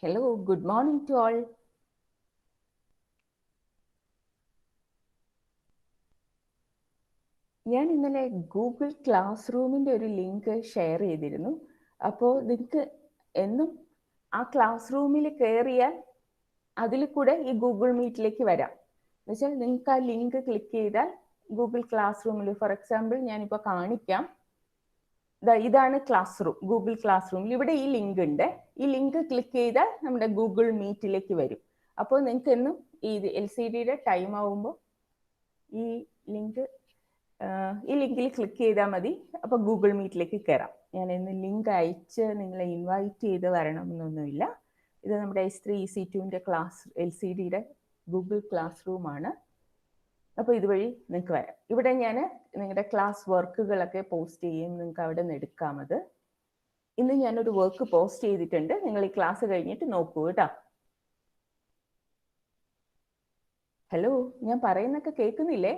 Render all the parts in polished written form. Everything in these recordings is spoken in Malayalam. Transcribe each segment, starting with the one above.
Hello, good morning to all. ഞാൻ ഇന്നലെ ഗൂഗിൾ ക്ലാസ് റൂമിൻ്റെ ഒരു ലിങ്ക് ഷെയർ ചെയ്തിരുന്നു. അപ്പോൾ നിങ്ങൾക്ക് എന്നും ആ ക്ലാസ് റൂമിൽ കയറിയാൽ അതിൽ കൂടെ ഈ ഗൂഗിൾ മീറ്റിലേക്ക് വരാം. എന്നുവെച്ചാൽ നിങ്ങൾക്ക് ആ ലിങ്ക് ക്ലിക്ക് ചെയ്താൽ ഗൂഗിൾ ക്ലാസ് റൂമിൽ, ഫോർ എക്സാമ്പിൾ ഞാനിപ്പോൾ കാണിക്കാം, ഇതാണ് ക്ലാസ് റൂം, ഗൂഗിൾ ക്ലാസ് റൂമിൽ ഇവിടെ ഈ ലിങ്ക് ഉണ്ട്. ഈ ലിങ്ക് ക്ലിക്ക് ചെയ്താൽ നമ്മുടെ ഗൂഗിൾ മീറ്റിലേക്ക് വരും. അപ്പോൾ നിങ്ങൾക്ക് എന്നും ഈ LCDയുടെ ടൈം ആവുമ്പോൾ ഈ ലിങ്കിൽ ക്ലിക്ക് ചെയ്താൽ മതി. അപ്പോൾ ഗൂഗിൾ മീറ്റിലേക്ക് കയറാം. ഞാൻ ഇന്ന് ലിങ്ക് അയച്ച് നിങ്ങളെ ഇൻവൈറ്റ് ചെയ്ത് വരണമെന്നൊന്നുമില്ല. ഇത് നമ്മുടെ S3 EC2ൻ്റെ ക്ലാസ് LCDയുടെ ഗൂഗിൾ ക്ലാസ് റൂമാണ്. അപ്പോൾ ഇതുവഴി നിങ്ങൾക്ക് വരാം. ഇവിടെ ഞാൻ നിങ്ങളുടെ ക്ലാസ് വർക്കുകളൊക്കെ പോസ്റ്റ് ചെയ്യും, നിങ്ങൾക്ക് അവിടെ നിന്ന് എടുക്കാം. അത് ഇന്ന് ഞാനൊരു വർക്ക് പോസ്റ്റ് ചെയ്തിട്ടുണ്ട്, നിങ്ങൾ ഈ ക്ലാസ് കഴിഞ്ഞിട്ട് നോക്കൂ കേട്ടോ. ഹലോ, ഞാൻ പറയുന്നൊക്കെ കേൾക്കുന്നില്ലേ?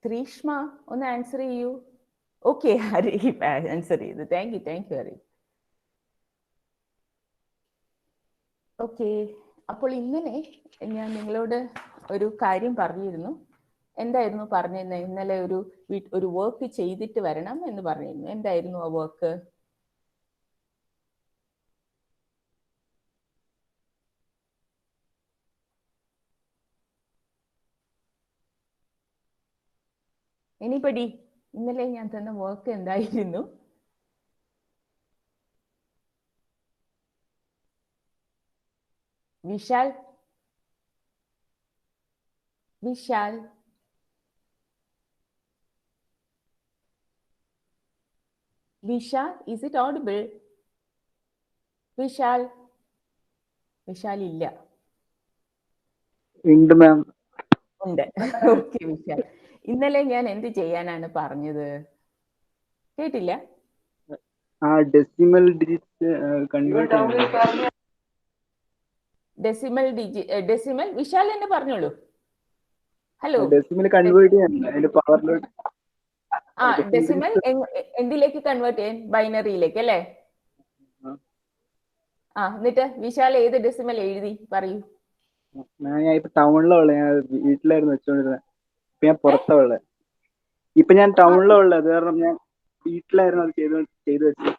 ത്രീഷ്മ ഒന്ന് ആൻസർ ചെയ്യൂ. ഓക്കെ, ഹരീഫ് ആൻസർ ചെയ്തു. Thank you Hareef. ഓക്കെ, അപ്പോൾ ഇന്നലെ ഞാൻ നിങ്ങളോട് ഒരു കാര്യം പറഞ്ഞിരുന്നു. എന്തായിരുന്നു പറഞ്ഞിരുന്നത്? ഇന്നലെ ഒരു വർക്ക് ചെയ്തിട്ട് വരണം എന്ന് പറഞ്ഞിരുന്നു. എന്തായിരുന്നു ആ വർക്ക്? എനിപ്പടി ഇന്നലെ ഞാൻ തന്ന വർക്ക് എന്തായിരുന്നു? Vishal Vishal Vishal, is it audible? Vishal ഇല്ല. ഉണ്ട് മാം. ഉണ്ട്. ഓക്കെ വിശാൽ, ഇന്നലെ ഞാൻ എന്ത് ചെയ്യാനാണ് പറഞ്ഞത്? കേട്ടില്ല? ഡെസിമൽ ഡിജിറ്റ് കൺവേർട്ട് ചെയ്യാൻ. ഡെസിമൽ വിശാൽ എന്നെ പറഞ്ഞോളൂ. ഹലോ, ഡെസിമൽ കൺവേർട്ട് ചെയ്യാൻ അതിന്റെ പവറിലോട്ട്. ഡെസിമൽ എന്തിലേക്ക് കൺവേർട്ട് ചെയ്യാൻ? ബൈനറിയിലേക്ക് അല്ലേ? എന്നിട്ട് വിശാൽ ഏത് ഡെസിമൽ എഴുതി പറയൂ. ഞാൻ ഇപ്പൊ ടൗണിലുള്ള, ഞാൻ വീട്ടിലായിരുന്നു വെച്ചോണ്ടിരുന്നത്. ഇപ്പൊ ഞാൻ പുറത്തുള്ള. ഇപ്പൊ ഞാൻ ടൗണിലുള്ള, അത് കാരണം ഞാൻ വീട്ടിലായിരുന്നു അത് ചെയ്തു വെച്ചത്.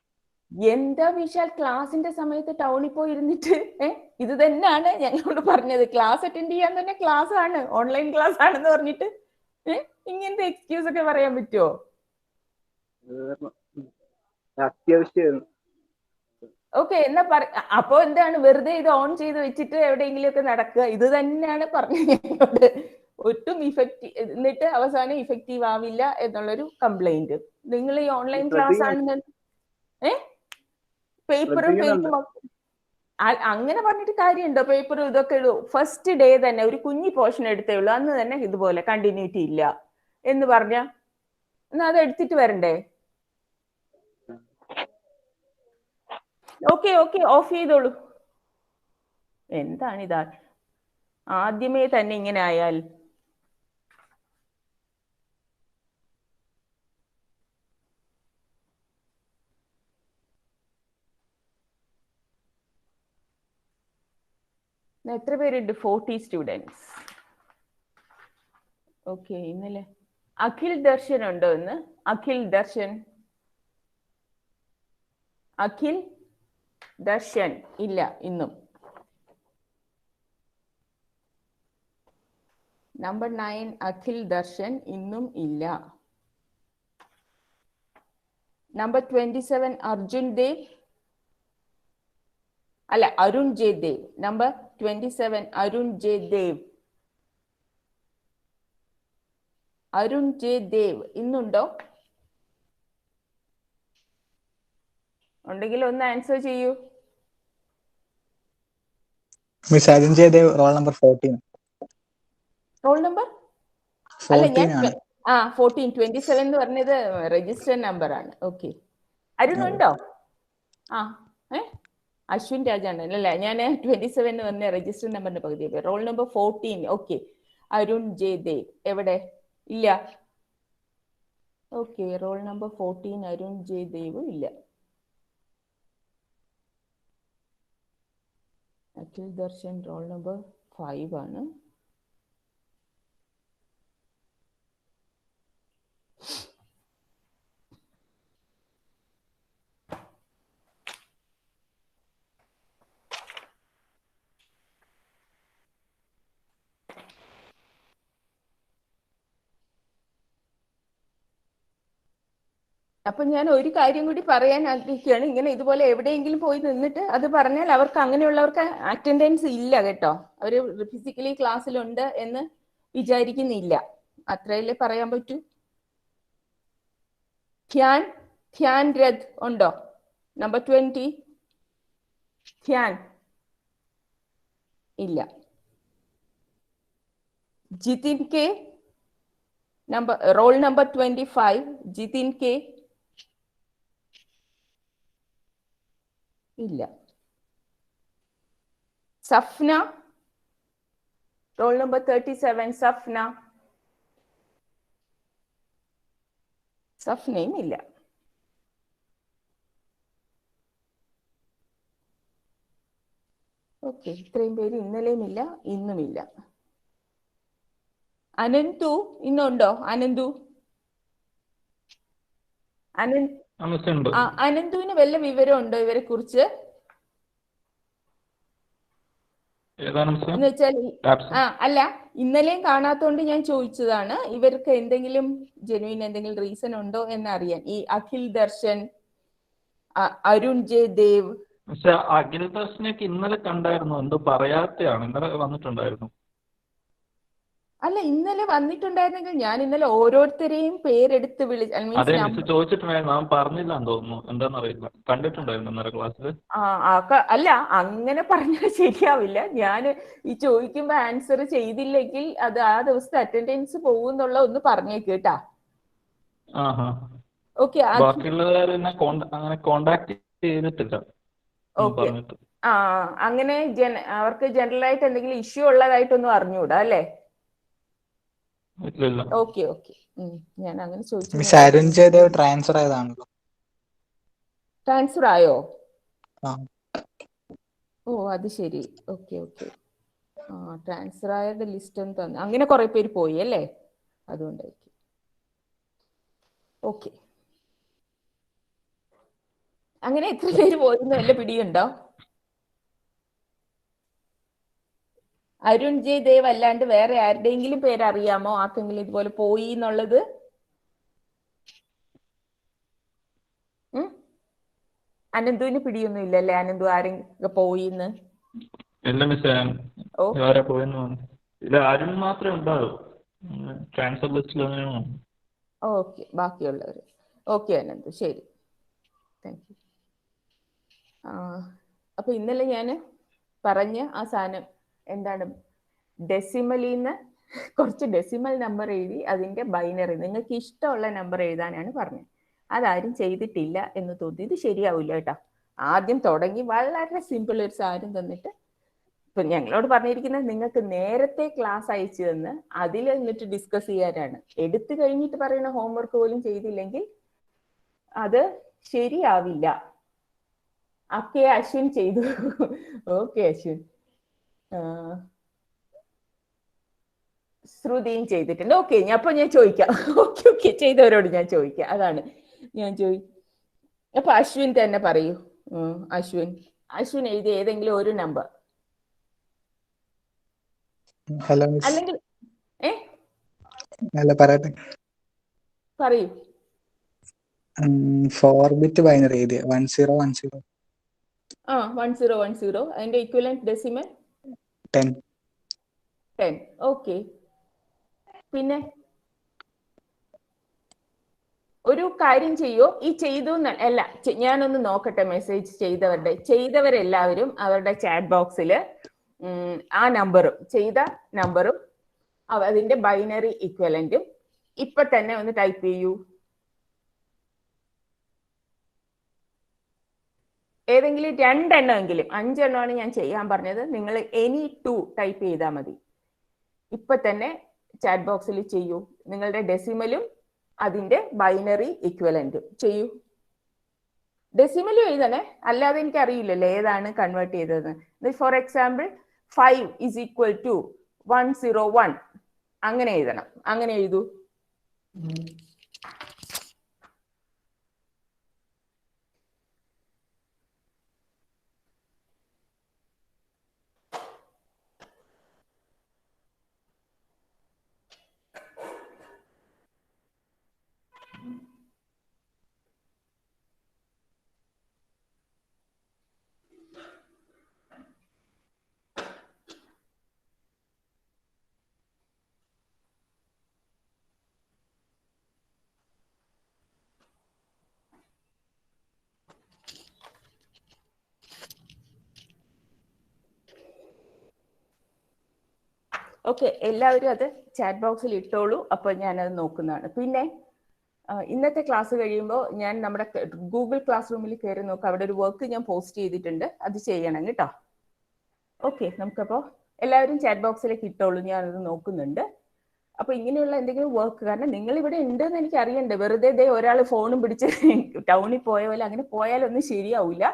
എന്താ വിശാൽ ക്ലാസിന്റെ സമയത്ത് ടൗണിൽ പോയി ഇരുന്നിട്ട് ഇത് തന്നെയാണ് ഞങ്ങളോട് പറഞ്ഞത്. ക്ലാസ് അറ്റൻഡ് ചെയ്യാൻ തന്നെ ക്ലാസ് ആണ്, ഓൺലൈൻ ക്ലാസ് ആണെന്ന് പറഞ്ഞിട്ട് ഇങ്ങനത്തെ എക്സ്ക്യൂസ് ഒക്കെ പറയാൻ പറ്റുമോ? അത്യാവശ്യമായിരുന്നു. ഓക്കെ, എന്നാ അപ്പൊ എന്താണ് വെറുതെ ഇത് ഓൺ ചെയ്ത് വെച്ചിട്ട് എവിടെയെങ്കിലും ഒക്കെ നടക്കുക? ഇത് തന്നെയാണ് പറഞ്ഞത്. ഒട്ടും എന്നിട്ട് അവസാനം ഇഫക്റ്റീവ് ആവില്ല എന്നുള്ളൊരു കംപ്ലൈന്റ്. നിങ്ങൾ ഈ ഓൺലൈൻ ക്ലാസ് ആണെന്ന് പേപ്പറും അങ്ങനെ പറഞ്ഞിട്ട് കാര്യമുണ്ടോ? പേപ്പറും ഇതൊക്കെ ഫസ്റ്റ് ഡേ തന്നെ ഒരു കുഞ്ഞി പോർഷൻ എടുത്തേ ഉള്ളൂ, അന്ന് തന്നെ ഇതുപോലെ കണ്ടിന്യൂറ്റി ഇല്ല എന്ന് പറഞ്ഞ എന്നാ അത് എടുത്തിട്ട് വരണ്ടേ? ഓക്കെ ഓഫ് ചെയ്തോളൂ. എന്താണിതാ ആദ്യമേ തന്നെ ഇങ്ങനെ ആയാൽ? എത്ര പേരുണ്ട്? 40 സ്റ്റുഡൻസ്. ഓക്കെ, ഇന്നലെ അഖിൽ ദർശൻ ഉണ്ടോ ഇന്ന്? അഖിൽ ദർശൻ ഇല്ല ഇന്നും. നമ്പർ 9 അഖിൽ ദർശൻ ഇന്നും ഇല്ല. നമ്പർ 27 അർജുൻ ദേവ്, അല്ല Arun J Dev. Number 27 Arun J Dev ഇന്നുണ്ടോ? ഉണ്ടെങ്കിൽ ഒന്ന് ആൻസർ ചെയ്യൂ. Miss Arun Jayadev, roll number 14. Roll number അല്ല, ഞാൻ 14. 27 എന്ന് പറഞ്ഞത് രജിസ്റ്റർ നമ്പർ ആണ്. ഓക്കെ, അരുൺ ഉണ്ടോ? അശ്വിൻ രാജാണ് അല്ലേ? ഞാൻ 27 എന്ന് പറഞ്ഞ രജിസ്റ്റർ നമ്പറിന്റെ പകുതി. Role number 14. Okay, Arun J Dev എവിടെ? ഇല്ല. Okay, role number 14 Arun J Dev ഇല്ല. അഖിൽ ദർശൻ റോൾ നമ്പർ 5 ആണ്. അപ്പൊ ഞാൻ ഒരു കാര്യം കൂടി പറയാൻ ആഗ്രഹിക്കുകയാണ്. ഇങ്ങനെ ഇതുപോലെ എവിടെയെങ്കിലും പോയി നിന്നിട്ട് അത് പറഞ്ഞാൽ അവർക്ക് അങ്ങനെയുള്ളവർക്ക് അറ്റൻഡൻസ് ഇല്ല കേട്ടോ. അവര് ഫിസിക്കലി ക്ലാസ്സിലുണ്ട് എന്ന് വിചാരിക്കുന്നില്ല. അത്രയല്ലേ പറയാൻ പറ്റൂ. ധ്യാൻ രഥ് ഉണ്ടോ? നമ്പർ 20 ധ്യാൻ ഇല്ല. Jithin K roll number 25 Jithin K ഇല്ല. സഫ്ന റോൾ നമ്പർ 37 സഫ്നയും ഇല്ല. ഓക്കെ, ഇത്രയും പേര് ഇന്നലെയും ഇല്ല, ഇന്നുമില്ല. അനന്തു ഇന്നുണ്ടോ? അനന്തുവിന് വല്ല വിവരം ഉണ്ടോ ഇവരെ കുറിച്ച്? എന്ന് വെച്ചാൽ അല്ല, ഇന്നലെയും കാണാത്തോണ്ട് ഞാൻ ചോദിച്ചതാണ്. ഇവർക്ക് എന്തെങ്കിലും ജെനുവിൻ എന്തെങ്കിലും റീസൺ ഉണ്ടോ എന്നറിയാൻ. ഈ അഖിൽ ദർശൻ, അരുൺ ജെ ദേവ്. പക്ഷെ അഖിൽ ദർശനൊക്കെ ഇന്നലെ കണ്ടായിരുന്നു, എന്തോ പറയാത്തയാണ്. ഇന്നലെ വന്നിട്ടുണ്ടായിരുന്നു. അല്ല, ഇന്നലെ വന്നിട്ടുണ്ടായിരുന്നെങ്കിൽ ഞാൻ ഇന്നലെ ഓരോരുത്തരെയും പേരെടുത്ത് അതെ മിസ് ചോദിച്ചിട്ടുണ്ടായിരുന്നു, അവൻ പറഞ്ഞില്ലാന്ന് തോന്നുന്നു. എന്താണെന്നറിയില്ല, കണ്ടിട്ടുണ്ടായിരുന്നു ഇന്നലെ ക്ലാസ്സിൽ. അല്ല, അങ്ങനെ പറഞ്ഞാൽ ശരിയാവില്ല. ഞാൻ ഈ ചോദിക്കുമ്പോ ആൻസർ ചെയ്തില്ലെങ്കിൽ അത് ആ ദിവസത്തെ അറ്റൻഡൻസ് പോകുന്നുള്ള ഒന്ന് പറഞ്ഞേക്ക് കേട്ടാ. ഓക്കെ, അങ്ങനെ കോണ്ടാക്ട് ചെയ്തിട്ടില്ല. അങ്ങനെ അവർക്ക് ജനറൽ ആയിട്ട് എന്തെങ്കിലും ഇഷ്യൂ ഉള്ളതായിട്ടൊന്നും അറിഞ്ഞൂടാ അല്ലേ? ഓക്കെ ഓക്കെ, ഞാൻ അങ്ങനെ ചോദിച്ചു. അരുൺ ജയദേവ് ട്രാൻസ്ഫർ ആയതാണല്ലോ. ട്രാൻസ്ഫർ ആയോ? ഓ അത് ശരി. ഓക്കെ ഓക്കെ, ട്രാൻസ്ഫർ ആയവരുടെ ലിസ്റ്റ് ഒന്ന് തന്നെ. അങ്ങനെ കുറെ പേര് പോയി അല്ലേ? അതുകൊണ്ടായിരിക്കും. ഓക്കെ, അങ്ങനെ എത്ര പേര് പോയിരുന്നു വല്ല പിടിയുണ്ടോ? അരുൺ ജെ ദേവ് അല്ലാണ്ട് വേറെ ആരുടെയെങ്കിലും പേരറിയാമോ? ആർക്കെങ്കിലും ഇതുപോലെ പോയി എന്നുള്ളത്? അനന്തുവിന് പിടിയൊന്നും ഇല്ലല്ലേ? അനന്തു ആരെങ്കിലും പോയിന്ന്? അരുൺ മാത്രമേ ഉണ്ടാവൂ ട്രാൻസ്ഫർ ലിസ്റ്റിൽ. ഓക്കെ, ബാക്കിയുള്ളവര്. ഓക്കെ അനന്തു, ശരി, താങ്ക് യു. അപ്പൊ ഇന്നലെ ഞാൻ പറഞ്ഞ ആ സാധനം എന്താണ്, ഡെസിമലിന്ന് കുറച്ച് ഡെസിമൽ നമ്പർ എഴുതി അതിന്റെ ബൈനറി നിങ്ങൾക്ക് ഇഷ്ടമുള്ള നമ്പർ എഴുതാനാണ് പറഞ്ഞത്. അതാരും ചെയ്തിട്ടില്ല എന്ന് തോന്നി. ഇത് ശരിയാവില്ല കേട്ടോ. ആദ്യം തുടങ്ങി വളരെ സിമ്പിൾ ഒരു സാധനം തന്നിട്ട് ഇപ്പൊ ഞങ്ങളോട് പറഞ്ഞിരിക്കുന്നത് നിങ്ങൾക്ക് നേരത്തെ ക്ലാസ് അയച്ചു തന്ന് അതിൽ എന്നിട്ട് ഡിസ്കസ് ചെയ്യാനാണ്. എടുത്തു കഴിഞ്ഞിട്ട് പറയുന്ന ഹോംവർക്ക് പോലും ചെയ്തില്ലെങ്കിൽ അത് ശരിയാവില്ല. അശ്വിൻ ചെയ്തു. ഓക്കെ അശ്വിൻ. ശ്രുതിയും ചെയ്തിട്ടുണ്ട്. ഓക്കെ, അപ്പൊ ഞാൻ ചോദിക്കാം. ഓക്കെ ഓക്കെ, ചെയ്തവരോട് ഞാൻ ചോദിക്കാം. അതാണ് ഞാൻ അപ്പൊ അശ്വിൻ തന്നെ പറയൂ. അശ്വിൻ എഴുതിയ ഏതെങ്കിലും ഒരു നമ്പർ. ഹലോ അല്ലെങ്കിൽ പറയട്ടെ. പറയൂ. 4 ബിറ്റ് ബൈനറി എഴുതിയ 1010. 1010. അതിന്റെ ഇക്വലന്റ് ഡെസിമൽ 10. ഓക്കെ, പിന്നെ ഒരു കാര്യം ചെയ്യോ? ഈ ചെയ്തു അല്ല, ഞാനൊന്ന് നോക്കട്ടെ മെസ്സേജ് ചെയ്തവരെല്ലാവരും അവരുടെ ചാറ്റ് ബോക്സിൽ ആ നമ്പറും ചെയ്ത നമ്പറും അതിന്റെ ബൈനറി ഇക്വലന്റും ഇപ്പൊ തന്നെ ഒന്ന് ടൈപ്പ് ചെയ്യൂ. ഏതെങ്കിലും 2 എണ്ണമെങ്കിലും, 5 എണ്ണമാണ് ഞാൻ ചെയ്യാൻ പറഞ്ഞത്. നിങ്ങൾ എനി 2 ടൈപ്പ് ചെയ്താൽ മതി. ഇപ്പൊ തന്നെ ചാറ്റ് ബോക്സിൽ ചെയ്യൂ. നിങ്ങളുടെ ഡെസിമലും അതിന്റെ ബൈനറി ഇക്വലന്റും ചെയ്യൂ. ഡെസിമലും എഴുതണേ, അല്ലാതെ എനിക്ക് അറിയില്ലല്ലോ ഏതാണ് കൺവേർട്ട് ചെയ്തതെന്ന്. ഫോർ എക്സാമ്പിൾ 5 = 101 അങ്ങനെ എഴുതണം. അങ്ങനെ എഴുതൂ. ഓക്കെ, എല്ലാവരും അത് ചാറ്റ് ബോക്സിൽ ഇട്ടോളൂ. അപ്പോൾ ഞാനത് നോക്കുന്നതാണ്. പിന്നെ ഇന്നത്തെ ക്ലാസ് കഴിയുമ്പോൾ ഞാൻ നമ്മുടെ ഗൂഗിൾ ക്ലാസ് റൂമിൽ കയറി നോക്കാം. അവിടെ ഒരു വർക്ക് ഞാൻ പോസ്റ്റ് ചെയ്തിട്ടുണ്ട്, അത് ചെയ്യണം കേട്ടോ. ഓക്കെ, നമുക്കപ്പോൾ എല്ലാവരും ചാറ്റ് ബോക്സിലേക്ക് ഇട്ടോളൂ, ഞാനത് നോക്കുന്നുണ്ട്. അപ്പോൾ ഇങ്ങനെയുള്ള എന്തെങ്കിലും വർക്ക്, കാരണം നിങ്ങൾ ഇവിടെ ഉണ്ടെന്ന് എനിക്ക് അറിയണ്ടേ. വെറുതെ ഒരാൾ ഫോണും പിടിച്ച് ടൗണിൽ പോയ പോലെ അങ്ങനെ പോയാലൊന്നും ശരിയാവില്ല.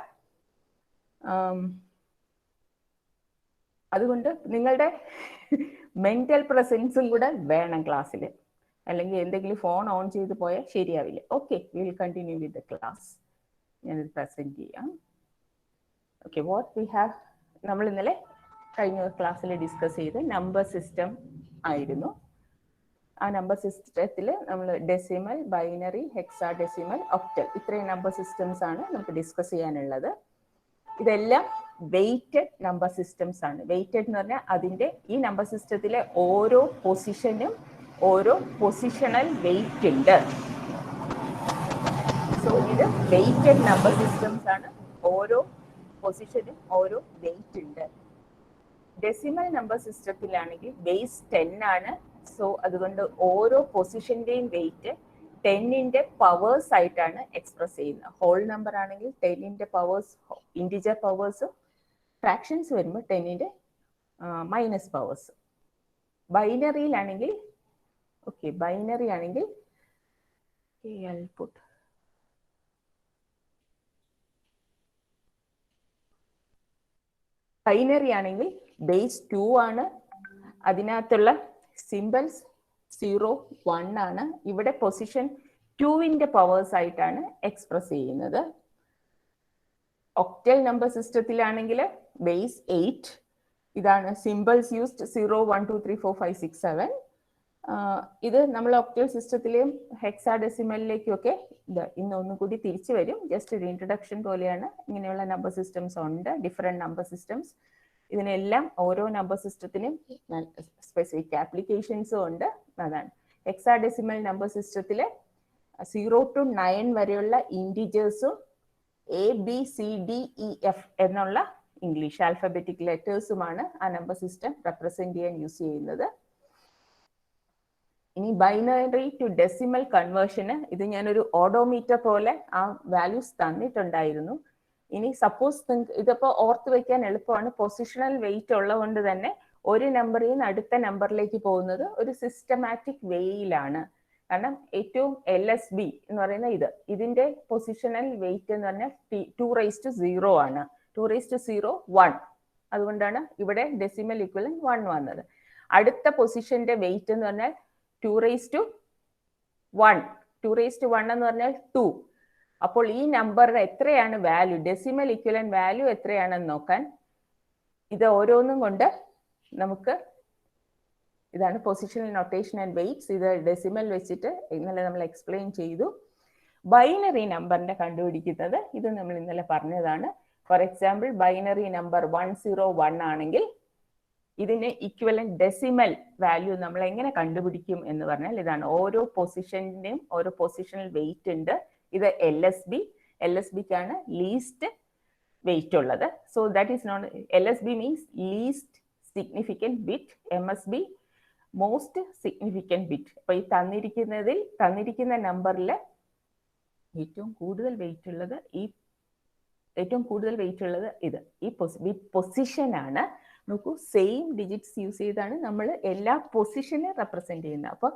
അതുകൊണ്ട് നിങ്ങളുടെ മെന്റൽ പ്രസൻസും കൂടെ വേണം ക്ലാസ്സിൽ, അല്ലെങ്കിൽ എന്തെങ്കിലും ഫോൺ ഓൺ ചെയ്ത് പോയാൽ ശരിയാവില്ല. Okay, we will continue with the class. ഞാനിത് പ്രസന്റ് ചെയ്യാം. ഓക്കെ, വാട്ട് വി ഹാവ്, നമ്മൾ ഇന്നലെ കഴിഞ്ഞ ക്ലാസ്സിൽ ഡിസ്കസ് ചെയ്ത് നമ്പർ സിസ്റ്റം ആയിരുന്നു. ആ നമ്പർ സിസ്റ്റത്തിൽ നമ്മൾ ഡെസിമൽ, ബൈനറി, ഹെക്സാഡെസിമൽ, ഒക്ടൽ, ഇത്രയും നമ്പർ സിസ്റ്റംസ് ആണ് നമുക്ക് ഡിസ്കസ് ചെയ്യാനുള്ളത്. ഇതെല്ലാം വെയ്റ്റഡ് നമ്പർ സിസ്റ്റംസ് ആണ്. വെയ്റ്റഡ് എന്ന് പറഞ്ഞാൽ അതിൻ്റെ ഈ നമ്പർ സിസ്റ്റത്തിലെ ഓരോ പൊസിഷനും ഓരോ പൊസിഷണൽ വെയിറ്റ് ഉണ്ട്. സോ ഇത് വെയ്റ്റഡ് നമ്പർ സിസ്റ്റംസ് ആണ്. ഓരോ പൊസിഷനും ഓരോ വെയിറ്റ് ഉണ്ട്. ഡെസിമൽ നമ്പർ സിസ്റ്റത്തിലാണെങ്കിൽ ബേസ് 10 ആണ്. സോ അതുകൊണ്ട് ഓരോ പൊസിഷന്റെയും വെയിറ്റ് 10ന്റെ പവേഴ്സ് ആയിട്ടാണ് എക്സ്പ്രസ് ചെയ്യുന്നത്. ഹോൾ നമ്പർ ആണെങ്കിൽ 10ന്റെ പവേഴ്സ്, ഇൻറ്റിജർ പവേഴ്സും, ഫ്രാക്ഷൻസ് വരുമ്പോൾ 10ന്റെ മൈനസ് പവേഴ്സ്. ബൈനറിയിലാണെങ്കിൽ ബൈനറി ആണെങ്കിൽ ബൈനറി ആണെങ്കിൽ ബേസ് 2 ആണ്. അതിനകത്തുള്ള സിംബൽസ് 0, 1 ആണ്. ഇവിടെ പൊസിഷൻ 2ന്റെ പവേഴ്സ് ആയിട്ടാണ് എക്സ്പ്രസ് ചെയ്യുന്നത്. ഒക്ടൽ നമ്പർ സിസ്റ്റത്തിലാണെങ്കിൽ ബേസ് 8, ഇതാണ് സിംബൽസ് യൂസ്ഡ് 0, 1, 2, 3, 4, 5, 6, 7. ഇത് നമ്മൾ ഒക്ടൽ സിസ്റ്റത്തിലെയും ഹെക്സാഡെസിമലിലേക്കും ഒക്കെ ഇന്ന് ഒന്നുകൂടി തിരിച്ചു വരും. ജസ്റ്റ് ഒരു ഇൻട്രഡക്ഷൻ പോലെയാണ്. ഇങ്ങനെയുള്ള നമ്പർ സിസ്റ്റംസ് ഉണ്ട്, ഡിഫറെന്റ് നമ്പർ സിസ്റ്റംസ്. ഇതിനെല്ലാം ഓരോ നമ്പർ സിസ്റ്റത്തിനും സ്പെസിഫിക് ആപ്ലിക്കേഷൻസും ഉണ്ട്. അതാണ് ഹെക്സാഡെസിമൽ നമ്പർ സിസ്റ്റത്തില് 0 to 9 വരെയുള്ള ഇൻറ്റിജേഴ്സും ABCDEF എന്നുള്ള ഇംഗ്ലീഷ് ആൽഫബറ്റിക് ലെറ്റേഴ്സുമാണ് ആ നമ്പർ സിസ്റ്റം റെപ്രസെന്റ് ചെയ്യാൻ യൂസ് ചെയ്യുന്നത്. ഇനി ബൈനറി ടു ഡെസിമൽ കൺവേർഷന് ഇത് ഞാനൊരു ഓഡോമീറ്റർ പോലെ ആ വാല്യൂസ് തന്നിട്ടുണ്ടായിരുന്നു. ഇനി സപ്പോസ് ഇതിപ്പോൾ ഓർത്ത് വെക്കാൻ എളുപ്പമാണ്. പൊസിഷണൽ വെയിറ്റ് ഉള്ളതുകൊണ്ട് തന്നെ ഒരു നമ്പറിൽ നിന്ന് അടുത്ത നമ്പറിലേക്ക് പോകുന്നത് ഒരു സിസ്റ്റമാറ്റിക് വേയിലാണ്. കാരണം ഏറ്റവും LSB എന്ന് പറയുന്ന ഇതിന്റെ പൊസിഷണൽ വെയിറ്റ് എന്ന് പറഞ്ഞാൽ 2⁻0 ആണ്. 2⁻0 1. അതുകൊണ്ടാണ് ഇവിടെ ഡെസിമൽ ഇക്വലന്റ് 1 വന്നത്. അടുത്ത പൊസിഷന്റെ വെയിറ്റ് എന്ന് പറഞ്ഞാൽ 2⁻1. 2⁻1 എന്ന് പറഞ്ഞാൽ 2. അപ്പോൾ ഈ നമ്പറിന് എത്രയാണ് വാല്യൂ, ഡെസിമൽ ഇക്വലന്റ് വാല്യൂ എത്രയാണെന്ന് നോക്കാൻ ഇത് ഓരോന്നും കൊണ്ട് നമുക്ക്, ഇതാണ് പൊസിഷണൽ നൊട്ടേഷൻ ആൻഡ് വെയിറ്റ്സ്. ഇത് ഡെസിമൽ വെച്ചിട്ട് ഇന്നലെ നമ്മൾ എക്സ്പ്ലെയിൻ ചെയ്തു. ബൈനറി നമ്പറിന്റെ കണ്ടുപിടിക്കുന്നത് ഇത് നമ്മൾ ഇന്നലെ പറഞ്ഞതാണ്. ഫോർ എക്സാമ്പിൾ ബൈനറി നമ്പർ 101 ആണെങ്കിൽ ഇതിന് ഇക്വലന്റ് ഡെസിമൽ വാല്യൂ നമ്മൾ എങ്ങനെ കണ്ടുപിടിക്കും എന്ന് പറഞ്ഞാൽ ഇതാണ്. ഓരോ പൊസിഷന്റെയും ഓരോ പൊസിഷണൽ വെയിറ്റ് ഉണ്ട്. ഇത് LSBക്കാണ് ലീസ്റ്റ് വെയിറ്റ് ഉള്ളത്. So that is note, LSB means least significant bit, MSB most significant bit. അപ്പൊ ഈ തന്നിരിക്കുന്ന നമ്പറിൽ ഏറ്റവും കൂടുതൽ വെയിറ്റ് ഉള്ളത് ഇത് ഈ പൊസിഷൻ ആണ്. നോക്കൂ, സെയിം ഡിജിറ്റ്സ് യൂസ് ചെയ്താണ് നമ്മൾ എല്ലാ പൊസിഷനെ റെപ്രസെന്റ് ചെയ്യുന്നത്. അപ്പൊ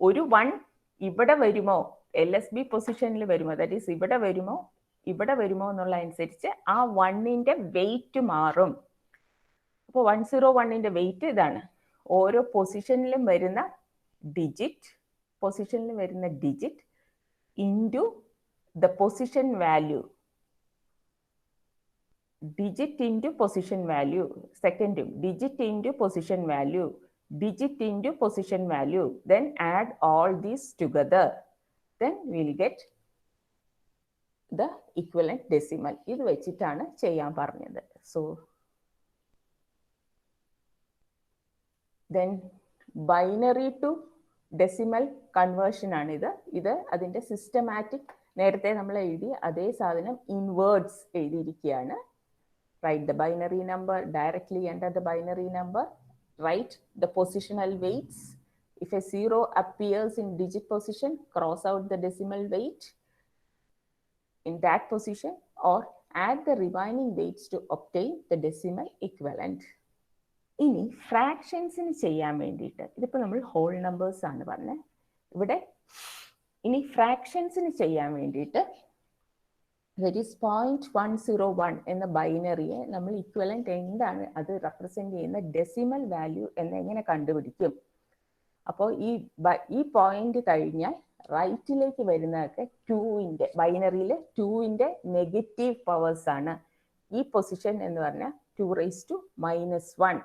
ഒരു 1 ഇവിടെ വരുമോ, LSB പൊസിഷനിൽ വരുമോ, ദാറ്റ് ഈസ് ഇവിടെ വരുമോ, ഇവിടെ വരുമോ എന്നുള്ള അനുസരിച്ച് ആ 1ന്റെ വെയിറ്റ് മാറും. അപ്പോൾ 101ന്റെ വെയിറ്റ് ഇതാണ്. ഓരോ പൊസിഷനിലും വരുന്ന digit into the position value, digit into position value, സെക്കൻഡും digit into position value, digit into position value, then add all these together, then we'll get the equivalent decimal. ഇത് വെച്ചിട്ടാണ് ചെയ്യാൻ പറഞ്ഞത്. So then binary to decimal conversion ആണിത്. ഇത് അതിൻ്റെ സിസ്റ്റമാറ്റിക്, നേരത്തെ നമ്മൾ എഴുതി അതേ സാധനം ഇൻ വേർഡ്സ് എഴുതിയിരിക്കുകയാണ്. Write the binary number, directly enter the binary number, write the positional weights. If a 0 appears in digit position, cross out the decimal weight in that position or add the remaining weights to obtain the decimal equivalent. ഇനി ഫ്രാക്ഷൻസിന് ചെയ്യാൻ വേണ്ടിയിട്ട്, ഇതിപ്പോൾ നമ്മൾ ഹോൾ നമ്പേഴ്സ് ആണ് പറഞ്ഞത്. ഇവിടെ ഇനി ഫ്രാക്ഷൻസിന് ചെയ്യാൻ വേണ്ടിയിട്ട് ദറ്റ് ഈസ് 0.101 എന്ന ബൈനറിയെ നമ്മൾ ഇക്വലന്റ് എന്താണ് അത് റെപ്രസെന്റ് ചെയ്യുന്ന ഡെസിമൽ വാല്യൂ എന്ന് എങ്ങനെ കണ്ടുപിടിക്കും? അപ്പോൾ ഈ പോയിന്റ് കഴിഞ്ഞാൽ റൈറ്റിലേക്ക് വരുന്നതൊക്കെ 2ന്റെ ബൈനറിയിൽ 2ന്റെ നെഗറ്റീവ് പവേഴ്സ് ആണ്. ഈ പൊസിഷൻ എന്ന് പറഞ്ഞാൽ 2⁻⁻1,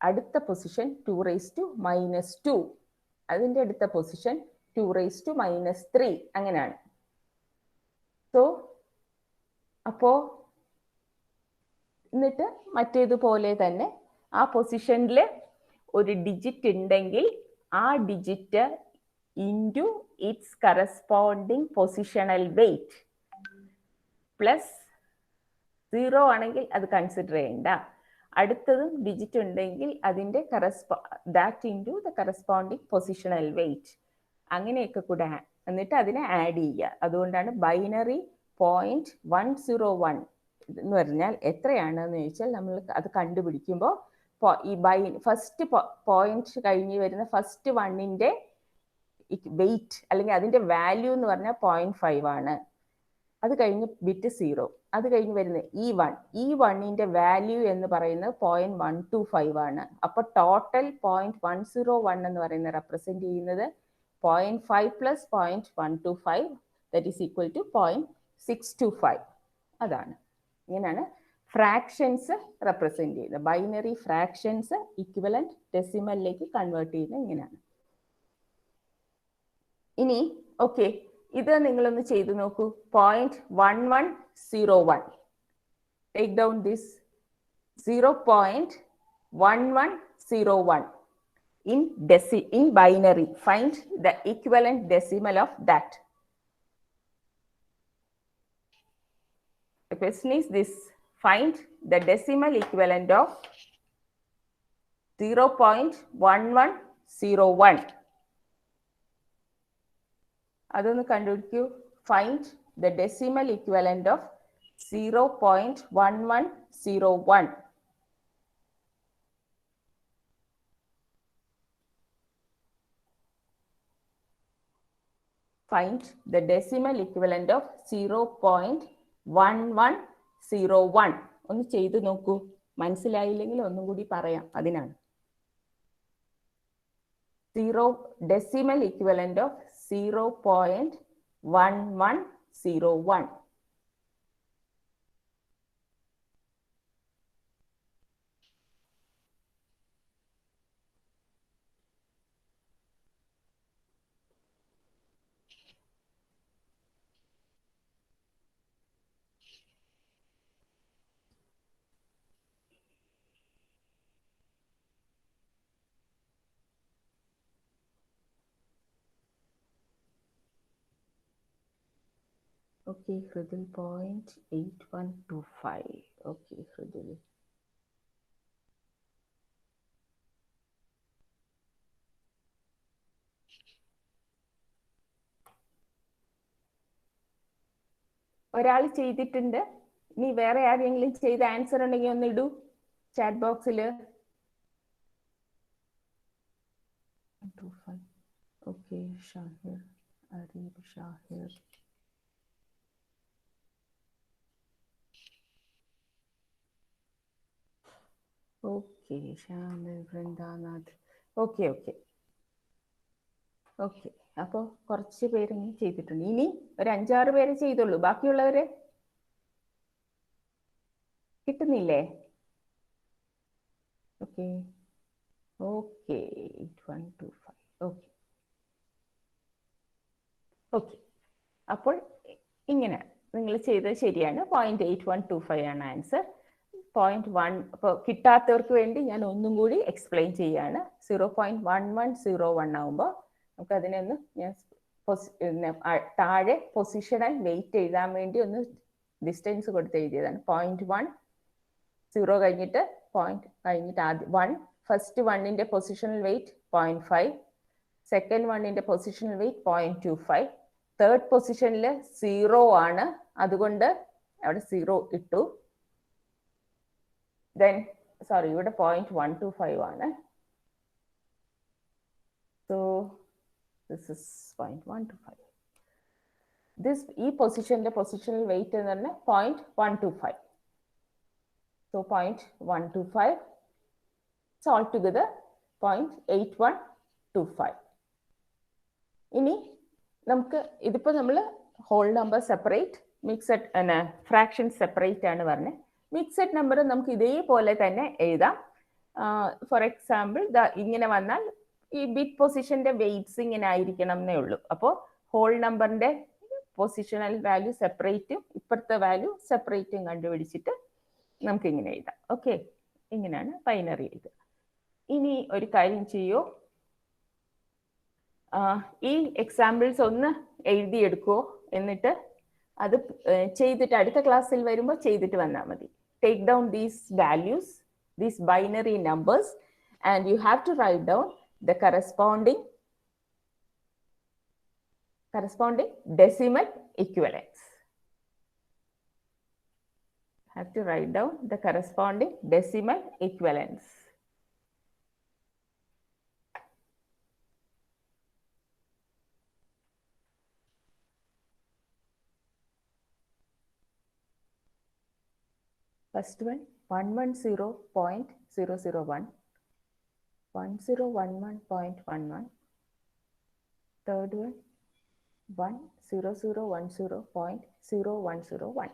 അടുത്ത പൊസിഷൻ 2⁻², അതിൻ്റെ അടുത്ത പൊസിഷൻ 2⁻3, അങ്ങനെയാണ്. സോ അപ്പോൾ എന്നിട്ട് മറ്റേതുപോലെ തന്നെ ആ പൊസിഷനിൽ ഒരു ഡിജിറ്റ് ഉണ്ടെങ്കിൽ ആ digit into it's corresponding positional wait plus 0 ആണെങ്കിൽ അത് കൺസിഡർ ചെയ്യണ്ട. അടുത്തതും ഡിജിറ്റ് ഉണ്ടെങ്കിൽ അതിൻ്റെ that into the corresponding positional wait, അങ്ങനെയൊക്കെ കൂടെ എന്നിട്ട് അതിനെ ആഡ് ചെയ്യുക. അതുകൊണ്ടാണ് ബൈനറി 0.101 എന്ന് പറഞ്ഞാൽ എത്രയാണെന്ന് ചോദിച്ചാൽ നമ്മൾ അത് കണ്ടുപിടിക്കുമ്പോൾ ഈ ഫസ്റ്റ് പോയിന്റ് കഴിഞ്ഞ് വരുന്ന ഫസ്റ്റ് 1ന്റെ വെയിറ്റ് അല്ലെങ്കിൽ അതിൻ്റെ വാല്യൂ എന്ന് പറഞ്ഞാൽ 0.5 ആണ്. അത് കഴിഞ്ഞ് ബിറ്റ് 0, അത് കഴിഞ്ഞ് വരുന്ന ഈ 1ന്റെ വാല്യൂ എന്ന് പറയുന്നത് 0.125 ആണ്. അപ്പോൾ ടോട്ടൽ 0.101 എന്ന് പറയുന്നത് റെപ്രസെന്റ് ചെയ്യുന്നത് 0.5 plus 0.125 that is equal to 0.625. അതാണ്. ഇങ്ങനെയാണ് ഫ്രാക്ഷൻസ് റെപ്രസെന്റ് ചെയ്യുന്നത്. ബൈനറി ഫ്രാക്ഷൻസ് ഇക്വലന്റ് ഡെസിമലിലേക്ക് കൺവേർട്ട് ചെയ്യുന്നത് ഇങ്ങനെയാണ്. ഇനി ഓക്കെ, ഇത് നിങ്ങളൊന്ന് ചെയ്തു നോക്കൂ. 0.1101, take down this 0.1101 in binary. Find the equivalent decimal of that. The question is this: find the decimal equivalent of 0.1101. അതൊന്ന് കണ്ടുപിടിക്കൂ. Find the decimal equivalent of 0.1101. Find the decimal equivalent of 0.1101. ഒന്ന് ചെയ്തു നോക്കൂ. മനസ്സിലായില്ലെങ്കിൽ ഒന്നും കൂടി പറയാം, അതിനാണ്. Decimal equivalent of 0.1101. Okay, Hridul 0.8125. Okay, Hridul. ഒരാൾ ചെയ്തിട്ടുണ്ട്. ഇനി വേറെ ആരെങ്കിലും ചെയ്ത ആൻസർ ഉണ്ടെങ്കിൽ ഒന്ന് ഇടൂ ചാറ്റ് ബോക്സിൽ. Okay, Shahir, Areeb Shahir. Okay, Shyamal, Vrindanath. Okay okay okay. അപ്പോൾ കുറച്ച് പേരിങ്ങനെ ചെയ്തിട്ടുണ്ട്. ഇനി ഒരു 5-6 പേര് ചെയ്തുള്ളൂ. ബാക്കിയുള്ളവരെ കിട്ടുന്നില്ലേ? Okay okay 8125. Okay okay. അപ്പോൾ ഇങ്ങനെ നിങ്ങൾ ചെയ്തത് ശരിയാണ്. 0.8125 ആണ് ആൻസർ. 0.1 അപ്പോൾ കിട്ടാത്തവർക്ക് വേണ്ടി ഞാൻ ഒന്നും കൂടി എക്സ്പ്ലെയിൻ ചെയ്യാണ്. 0.1101 ആകുമ്പോൾ നമുക്ക് അതിനൊന്ന് ഞാൻ താഴെ പൊസിഷണൽ വെയിറ്റ് എഴുതാൻ വേണ്ടി ഒന്ന് ഡിസ്റ്റൻസ് കൊടുത്ത് എഴുതിയതാണ്. 0.1 0 കഴിഞ്ഞിട്ട് പോയിന്റ് കഴിഞ്ഞിട്ട് ആദ്യം 1 ഫസ്റ്റ് 1ന്റെ പൊസിഷണൽ വെയിറ്റ് 0.5, സെക്കൻഡ് 1ന്റെ പൊസിഷണൽ വെയിറ്റ് 0.25, തേർഡ് പൊസിഷനിൽ 0 ആണ്, അതുകൊണ്ട് അവിടെ 0 ഇട്ടു. ദെൻ സോറി, ഇവിടെ 0.125 ആണ്. So this is 0.125. ഈ പൊസിഷന്റെ പൊസിഷണൽ വെയിറ്റ് എന്ന് പറഞ്ഞാൽ 0.125. So 0.125. So altogether 0.8125. ഇനി നമുക്ക് ഇതിപ്പോൾ നമ്മൾ whole number separate, mixed fraction separate ആണ് പറഞ്ഞത്. മിക്സഡ് നമ്പർ നമുക്ക് ഇതേപോലെ തന്നെ എഴുതാം. ഫോർ എക്സാമ്പിൾ ഇങ്ങനെ വന്നാൽ ഈ ബിറ്റ് പൊസിഷന്റെ വെയിറ്റ്സ് ഇങ്ങനെ ആയിരിക്കണം എന്നേ ഉള്ളൂ. അപ്പോൾ ഹോൾ നമ്പറിന്റെ പൊസിഷണൽ വാല്യൂ സെപ്പറേറ്റും ഇപ്പുറത്തെ വാല്യൂ സെപ്പറേറ്റും കണ്ടുപിടിച്ചിട്ട് നമുക്ക് ഇങ്ങനെ എഴുതാം. ഓക്കെ, ഇങ്ങനെയാണ് ബൈനറി എഴുതുക. ഇനി ഒരു കാര്യം ചെയ്യൂ, ഈ എക്സാമ്പിൾസ് ഒന്ന് എഴുതിയെടുക്കുമോ, എന്നിട്ട് അത് ചെയ്തിട്ട് അടുത്ത ക്ലാസ്സിൽ വരുമ്പോൾ ചെയ്തിട്ട് വന്നാൽ മതി. Take down these values, these binary numbers, and you have to write down the corresponding decimal equivalents. Have to write down the corresponding decimal equivalents. First one 110.001, 1011.11, third one 10010.0101.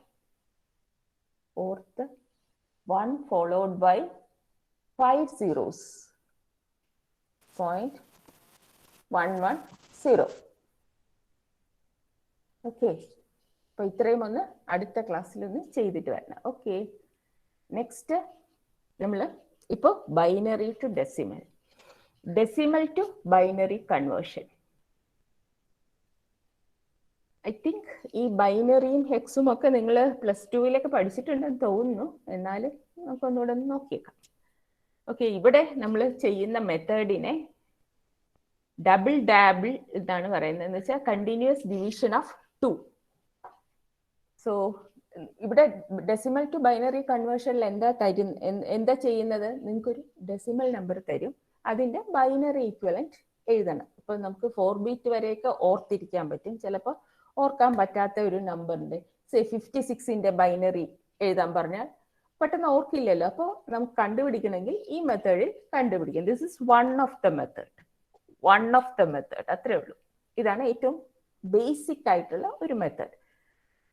Fourth, 1 followed by 5 zeros, 0.110. Okay, അപ്പോൾ ഇത്രയും ഒന്ന് അടുത്ത ക്ലാസ്സിൽ ഒന്ന് ചെയ്തിട്ട് വരണം. ഓക്കെ, നെക്സ്റ്റ് നമ്മൾ ഇപ്പോൾ binary to decimal, decimal to binary conversion. I think ഈ ബൈനറിയും ഹെക്സും ഒക്കെ നിങ്ങൾ +2 പഠിച്ചിട്ടുണ്ടെന്ന് തോന്നുന്നു. എന്നാലും നമുക്കൊന്നുകൂടെ ഒന്ന് നോക്കിയേക്കാം. ഓക്കെ, ഇവിടെ നമ്മൾ ചെയ്യുന്ന മെത്തേഡിനെ ഡബിൾ ഡാബിൾ എന്നാണ് പറയുന്നത്. എന്ന് വെച്ചാൽ കണ്ടിന്യൂസ് ഡിവിഷൻ ഓഫ് 2. സോ ഇവിടെ ഡെസിമൽ ടു ബൈനറി കൺവേർഷനിൽ എന്താ ചെയ്യുന്നത്, നിങ്ങൾക്കൊരു ഡെസിമൽ നമ്പർ തരും, അതിന്റെ ബൈനറി ഈക്വലന്റ് എഴുതണം. ഇപ്പൊ നമുക്ക് 4 ബിറ്റ് വരെയൊക്കെ ഓർത്തിരിക്കാൻ പറ്റും. ചിലപ്പോൾ ഓർക്കാൻ പറ്റാത്ത ഒരു നമ്പറിന്റെ 56ന്റെ ബൈനറി എഴുതാൻ പറഞ്ഞാൽ പെട്ടെന്ന് ഓർക്കില്ലല്ലോ. അപ്പോൾ നമുക്ക് കണ്ടുപിടിക്കണമെങ്കിൽ ഈ മെത്തേഡിൽ കണ്ടുപിടിക്കാം. This is one of the method, അത്രേ ഉള്ളൂ. ഇതാണ് ഏറ്റവും ബേസിക് ആയിട്ടുള്ള ഒരു മെത്തേഡ്.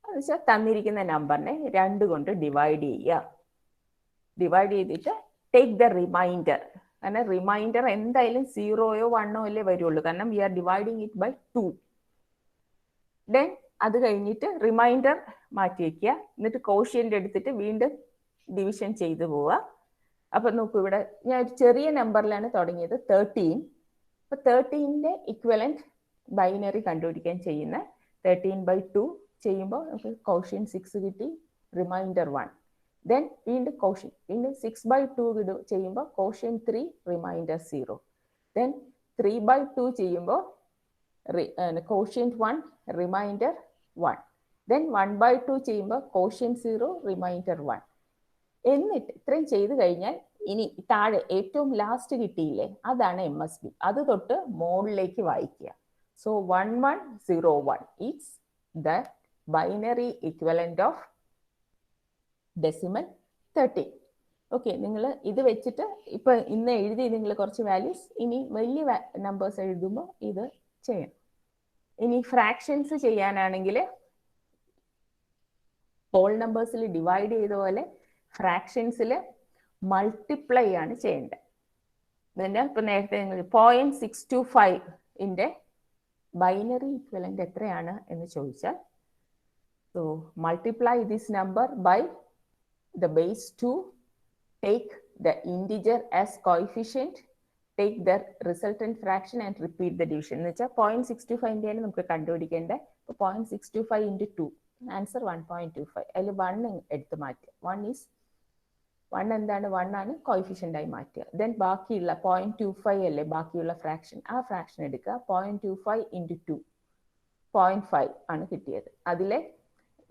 എന്ന് വെച്ചാൽ തന്നിരിക്കുന്ന നമ്പറിനെ 2 കൊണ്ട് ഡിവൈഡ് ചെയ്യുക. ഡിവൈഡ് ചെയ്തിട്ട് ടേക്ക് ദ റിമൈൻഡർ. കാരണം റിമൈൻഡർ എന്തായാലും 0യോ 1ഓ അല്ലേ വരുള്ളൂ, കാരണം we are dividing it by 2. Then അത് കഴിഞ്ഞിട്ട് റിമൈൻഡർ മാറ്റി വയ്ക്കുക. എന്നിട്ട് കോഷ്യന്റ് എടുത്തിട്ട് വീണ്ടും ഡിവിഷൻ ചെയ്തു പോവുക. അപ്പൊ നോക്കൂ, ഇവിടെ ഞാൻ ഒരു ചെറിയ നമ്പറിലാണ് തുടങ്ങിയത്, 13. അപ്പൊ 13ന്റെ ഇക്വലന്റ് ബൈനറി കണ്ടുപിടിക്കാൻ ചെയ്യുന്ന 13/2 ചെയ്യുമ്പോൾ നമുക്ക് കോഷ്യന്റ് 6 കിട്ടി, റിമൈൻഡർ 1. ദെൻ വീണ്ടും കോഷ്യന്റ്, വീണ്ടും 6/2 ചെയ്യുമ്പോൾ കോഷ്യന്റ് 3, റിമൈൻഡർ 0. ദെൻ 3/2 ചെയ്യുമ്പോൾ കോഷ്യന്റ് 1, റിമൈൻഡർ 1. ദെൻ 1/2 ചെയ്യുമ്പോൾ കോഷ്യന്റ് 0, റിമൈൻഡർ 1. എന്നിട്ട് ഇത്രയും ചെയ്ത് കഴിഞ്ഞാൽ ഇനി താഴെ ഏറ്റവും ലാസ്റ്റ് കിട്ടിയില്ലേ, അതാണ് MSB. അത് തൊട്ട് മോഡിലേക്ക് വായിക്കുക. So 1101 is the binary equivalent of decimal 13. Okay, നിങ്ങൾ ഇത് വെച്ചിട്ട് ഇപ്പൊ ഇന്ന് എഴുതി നിങ്ങൾ കുറച്ച് വാല്യൂസ്, ഇനി വലിയ നമ്പേഴ്സ് എഴുതുമ്പോൾ ഇത് ചെയ്യണം. ഇനി ഫ്രാക്ഷൻസ് ചെയ്യാനാണെങ്കിൽ ഹോൾ നമ്പേഴ്സിൽ ഡിവൈഡ് ചെയ്ത പോലെ ഫ്രാക്ഷൻസിൽ മൾട്ടിപ്ലൈ ആണ് ചെയ്യേണ്ടത്. ഇതിന്റെ ഇപ്പൊ നേരത്തെ 0.625 ബൈനറി ഇക്വലന്റ് എത്രയാണ് എന്ന് ചോദിച്ചാൽ, so multiply this number by the base 2, take the integer as coefficient, take the resultant fraction and repeat the division. എന്ന് വെച്ചാൽ 0.625 ആണ് നമുക്ക് കണ്ടുപിടിക്കേണ്ടത്. അപ്പോൾ 0.625 into 2, ആൻസർ 1.25. അതിൽ 1 എടുത്ത് മാറ്റുക. 1 എന്താണ്? 1 ആണ് കോയിഫിഷ്യൻ്റ് ആയി മാറ്റുക. ദെൻ ബാക്കിയുള്ള 0.25 അല്ലേ ബാക്കിയുള്ള ഫ്രാക്ഷൻ, ആ ഫ്രാക്ഷൻ എടുക്കുക. 0.25 into 2, 0.5 ആണ് കിട്ടിയത്. അതിലെ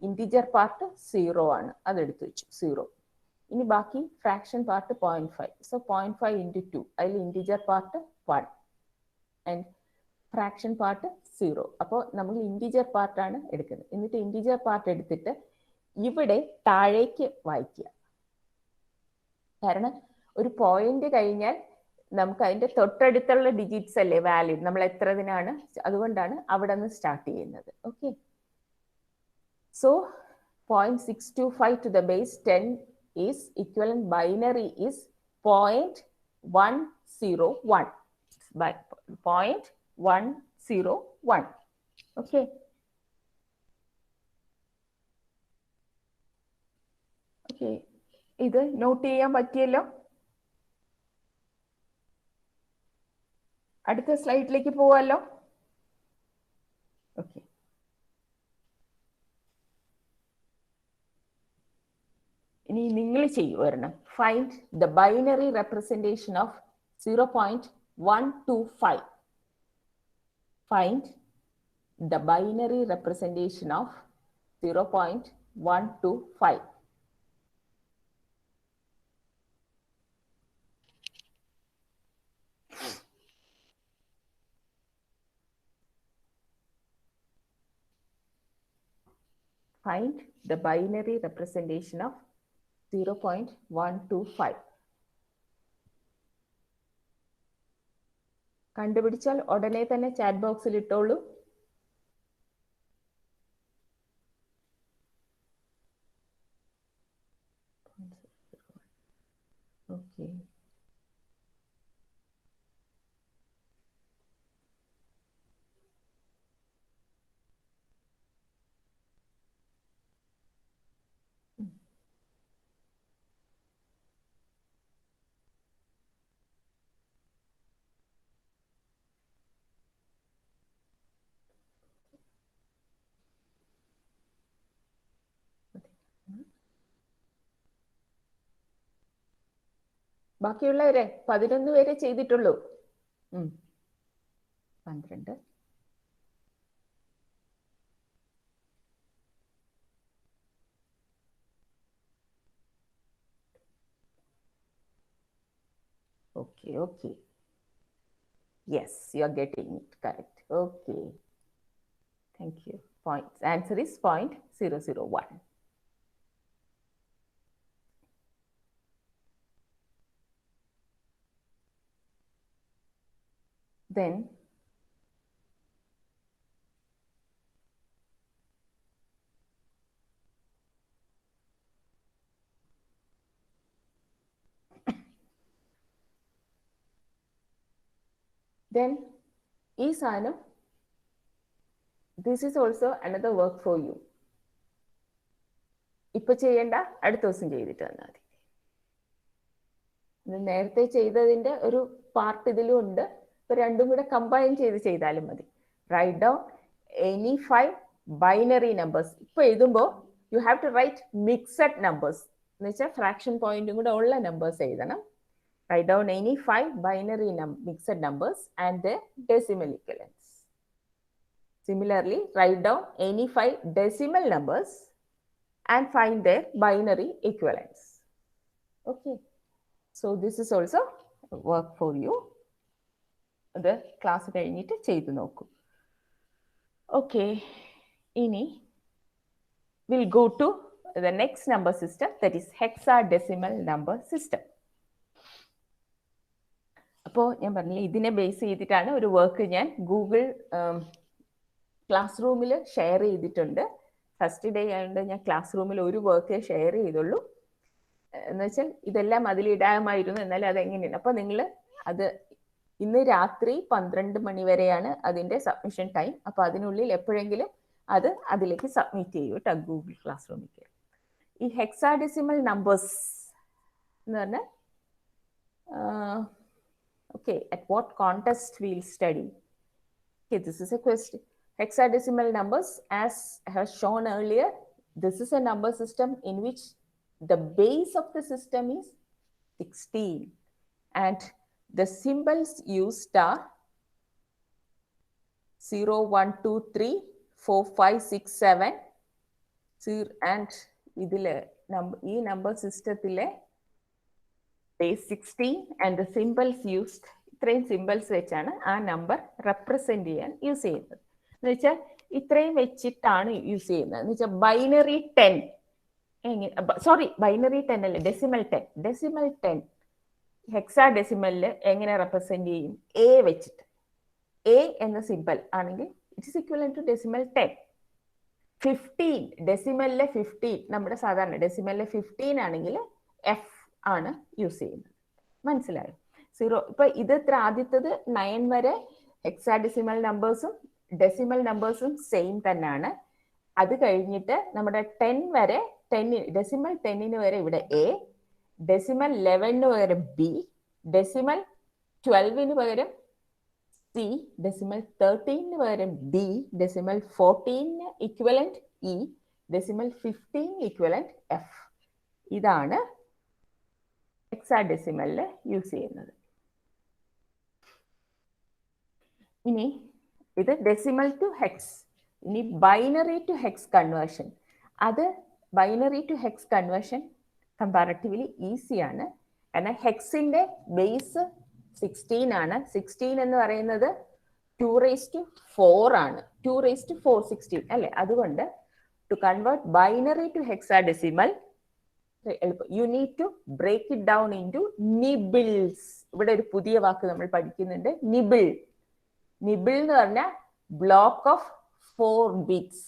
ഇന്റിജർ പാർട്ട് 0 ആണ്, അതെടുത്ത് വെച്ചു 0. ഇനി ബാക്കി ഫ്രാക്ഷൻ പാർട്ട് 0.5. സോ 0.5 into 2, അതിൽ integer part 1 and fraction part 0. അപ്പോൾ നമ്മൾ ഇന്റിജർ പാർട്ടാണ് എടുക്കുന്നത്. എന്നിട്ട് ഇന്റിജർ പാർട്ട് എടുത്തിട്ട് ഇവിടെ താഴേക്ക് വായിക്കുക. കാരണം ഒരു പോയിന്റ് കഴിഞ്ഞാൽ നമുക്ക് അതിന്റെ തൊട്ടടുത്തുള്ള ഡിജിറ്റ്സ് അല്ലേ വാലിഡ്, നമ്മൾ എത്രതിനാണ്, അതുകൊണ്ടാണ് അവിടെ നിന്ന് സ്റ്റാർട്ട് ചെയ്യുന്നത്. Okay, so 0.625 to the base 10 is equivalent binary is 0.101 by 0.101. Okay, okay, ഇത് നോട്ട് ചെയ്യാൻ പറ്റിയല്ലോ. അടുത്ത സ്ലൈഡിലേക്ക് പോവാലോ. ഓക്കെ, ഇനി നിങ്ങൾ ചെയ്യുമായിരുന്നു. Find the binary representation of 0.125. Find the binary representation of 0.125. Find the binary representation of 0.125. കണ്ടുപിടിച്ചാൽ ഉടനെ തന്നെ ചാറ്റ് ബോക്സിൽ ഇട്ടോളൂ. ഓക്കെ, ബാക്കിയുള്ളവരെ 11 പേരെ ചെയ്തിട്ടുള്ളൂ. 12. Okay, okay. Yes, you are getting it correct. Okay. Thank you. Points. Answer is 0.001. Then ഈ സാധനം, this is also another work for you. ഇപ്പൊ ചെയ്യേണ്ട, അടുത്ത ദിവസം ചെയ്തിട്ട് തന്നാൽ മതി. നേരത്തെ ചെയ്തതിന്റെ ഒരു പാർട്ട് ഇതിലും ഉണ്ട്. ഇപ്പൊ രണ്ടും കൂടെ കമ്പൈൻ ചെയ്താലും മതി. Write down any 5 binary numbers. ഇപ്പൊ എഴുതുമ്പോൾ you have to write mixed numbers എന്ന് വെച്ചാൽ ഫ്രാക്ഷൻ പോയിന്റും കൂടെ ഉള്ള നമ്പേഴ്സ് എഴുതണം. Write down any 5 binary mixed numbers and their decimal equivalents. Similarly, write down any 5 decimal numbers and find their binary equivalents. Okay. So this is also work for you. The class കഴിഞ്ഞിട്ട് ചെയ്തു നോക്കൂ. Okay. ഇനി we'll go to the next number system, that is hexadecimal number system. അപ്പോൾ ഞാൻ പറഞ്ഞില്ല, ഇതിനെ ബേസ് ചെയ്തിട്ടാണ് ഒരു വർക്ക് ഞാൻ ഗൂഗിൾ ക്ലാസ് റൂമിൽ ഷെയർ ചെയ്തിട്ടുണ്ട്. ഫസ്റ്റ് ഡേ ആയതുകൊണ്ട് ഞാൻ ക്ലാസ് റൂമിൽ ഒരു വർക്കേ ഷെയർ ചെയ്തുള്ളൂ. എന്ന് വെച്ചാൽ ഇതെല്ലാം അതിലിടാമായിരുന്നു, എന്നാലും അതെങ്ങനെയാണ്. അപ്പോൾ നിങ്ങൾ അത് ഇന്ന് രാത്രി 12 മണി വരെയാണ് അതിൻ്റെ സബ്മിഷൻ ടൈം. അപ്പോൾ അതിനുള്ളിൽ എപ്പോഴെങ്കിലും അത് അതിലേക്ക് സബ്മിറ്റ് ചെയ്യൂ കേട്ടോ ഗൂഗിൾ ക്ലാസ് റൂമിൽ. ഈ ഹെക്സാഡെസിമൽ നമ്പേഴ്സ് എന്ന് പറഞ്ഞാൽ okay, at what context we'll study? Okay, this is a question. Hexadecimal numbers, as I have shown earlier, this is a number system in which the base of the system is 16 and the symbols used are 0, 1, 2, 3, 4, 5, 6, 7 and ഈ number systemത്തിലെ base 16 and the symbols used, ഇത്രയും സിമ്പിൾസ് വെച്ചാണ് ആ നമ്പർ റെപ്രസെന്റ് ചെയ്യാൻ യൂസ് ചെയ്യുന്നത്. എന്ന് വെച്ചാൽ ഇത്രയും വെച്ചിട്ടാണ് യൂസ് ചെയ്യുന്നത്. എന്ന് വെച്ചാൽ ബൈനറി 10 ബൈനറി 10 അല്ല, ഡെസിമൽ 10. ഡെസിമൽ 10 ഹെക്സാഡെസിമലിൽ എങ്ങനെ റെപ്രസെന്റ് ചെയ്യും? എ വെച്ചിട്ട്. എ എന്ന സിമ്പിൾ ആണെങ്കിൽ it is equivalent to decimal 10. 15 ഡെസിമലിലെ 15, നമ്മുടെ സാധാരണ ഡെസിമലിലെ 15 ആണെങ്കിൽ എഫ് ആണ് യൂസ് ചെയ്യുന്നത്. മനസ്സിലായോ? 0 ഇപ്പൊ ഇത് ആദ്യത്തത് 9 വരെ ഹെക്സാഡെസിമൽ നമ്പേഴ്സും ഡെസിമൽ നമ്പേഴ്സും സെയിം തന്നെയാണ്. അത് കഴിഞ്ഞിട്ട് നമ്മുടെ 10 വരെ, ഡെസിമൽ 10 വരെ ഇവിടെ എ, ഡെസിമൽ 11 പകരം ബി, ഡെസിമൽ 12 പകരം സി, ഡെസിമൽ 13 പകരം D, decimal 14 equivalent E, decimal 15 equivalent F. ഇതാണ് ഹെക്സാഡെസിമലിൽ യൂസ് ചെയ്യുന്നത്. ഇനി ഇത് ഡെസിമൽ ടു ഹെക്സ്. ഇനി ബൈനറി ടു ഹെക്സ് കൺവേർഷൻ. അത് binary to hex conversion comparatively ഈസിയാണ്. കാരണം ഹെക്സിന്റെ ബേസ് 16 ആണ്. 16 എന്ന് പറയുന്നത് 2⁴ ആണ്. 2⁴ 16 അല്ലെ? അതുകൊണ്ട് to convert binary to hexadecimal you need to break it down into nibbles. ഇവിടെ ഒരു പുതിയ വാക്ക് നമ്മൾ പഠിക്കുന്നുണ്ട്, നിബിൾ. നിബിൾ എന്ന് പറഞ്ഞാൽ ബ്ലോക്ക് ഓഫ് 4 ബിറ്റ്സ്.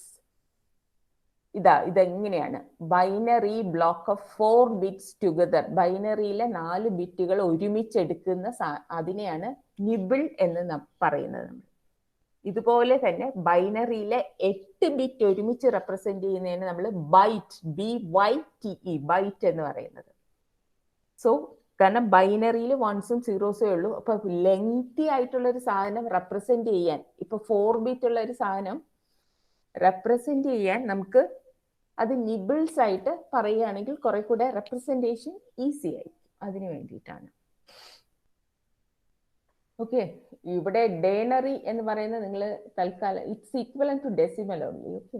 ഇതെങ്ങനെയാണ്? Binary block of 4 bits together. ബൈനറിയിലെ 4 ബിറ്റുകൾ ഒരുമിച്ചെടുക്കുന്ന അതിനെയാണ് നിബിൾ എന്ന് പറയുന്നത് നമ്മൾ. ഇതുപോലെ തന്നെ ബൈനറിയിലെ 8 ബിറ്റ് ഒരുമിച്ച് റെപ്രസെന്റ് ചെയ്യുന്നതിന് നമ്മൾ ബൈറ്റ്, BYTE, ബൈറ്റ് എന്ന് പറയുന്നത്. സോ കാരണം ബൈനറിയിൽ 1സും 0സും ഉള്ളൂ. അപ്പൊ ലെങ്തി ആയിട്ടുള്ള ഒരു സാധനം റെപ്രസെന്റ് ചെയ്യാൻ, ഇപ്പൊ 4 ബിറ്റ് ഉള്ള ഒരു സാധനം റെപ്രസെന്റ് ചെയ്യാൻ നമുക്ക് അത് നിബിൾസ് ആയിട്ട് പറയുകയാണെങ്കിൽ കുറെ കൂടെ റെപ്രസെന്റേഷൻ ഈസി ആയിരിക്കും. അതിനു വേണ്ടിയിട്ടാണ്. ഓക്കെ, ഇവിടെ ഡേനറി എന്ന് പറയുന്നത് നിങ്ങൾ തൽക്കാലം it's equivalent to decimal only. Okay,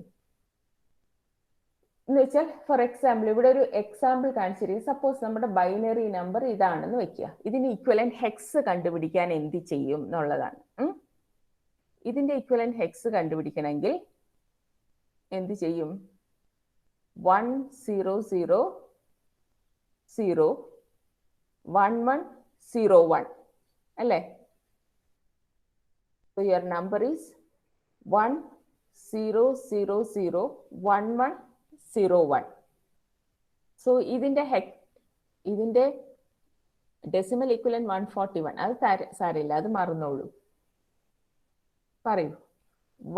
എന്ന് വെച്ചാൽ ഫോർ എക്സാമ്പിൾ ഇവിടെ ഒരു എക്സാമ്പിൾ കാണിച്ചിരിക്കും. സപ്പോസ് നമ്മുടെ ബൈനറി നമ്പർ ഇതാണെന്ന് വെക്കുക. ഇതിന് ഈക്വലന്റ് ഹെക്സ് കണ്ടുപിടിക്കാൻ എന്ത് ചെയ്യും എന്നുള്ളതാണ്. ഇതിന്റെ ഈക്വലന്റ് ഹെക്സ് കണ്ടുപിടിക്കണമെങ്കിൽ എന്ത് ചെയ്യും? 1 0 0 0 1 1 0 1 അല്ലേ? So your number is 1 0 0 0 1 1 0 1. So ഇതിന്റെ ഡെസിമൽ ഈക്വലന്റ് 141. അത് സാരമില്ല, അത് മറന്നോളൂ. പറയൂ.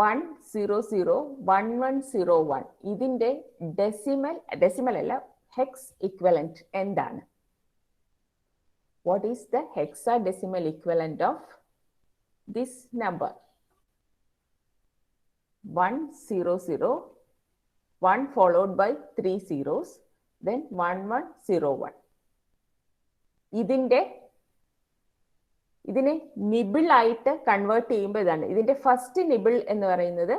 1 0 0 1 1 0 1. ഇതിന്റെ ഡെസിമൽ അല്ല, ഹെക്സ് ഈക്വലന്റ് എന്താണ്? What is the hexadecimal equivalent of this number? 1 0 0 1 followed by 3 zeros, then 1 1 0 1. ഇതിനെ നിബിൾ ആയിട്ട് കൺവേർട്ട് ചെയ്യുമ്പോൾ ഇതാണ്. ഇതിന്റെ ഫസ്റ്റ് നിബിൾ എന്ന് പറയുന്നത്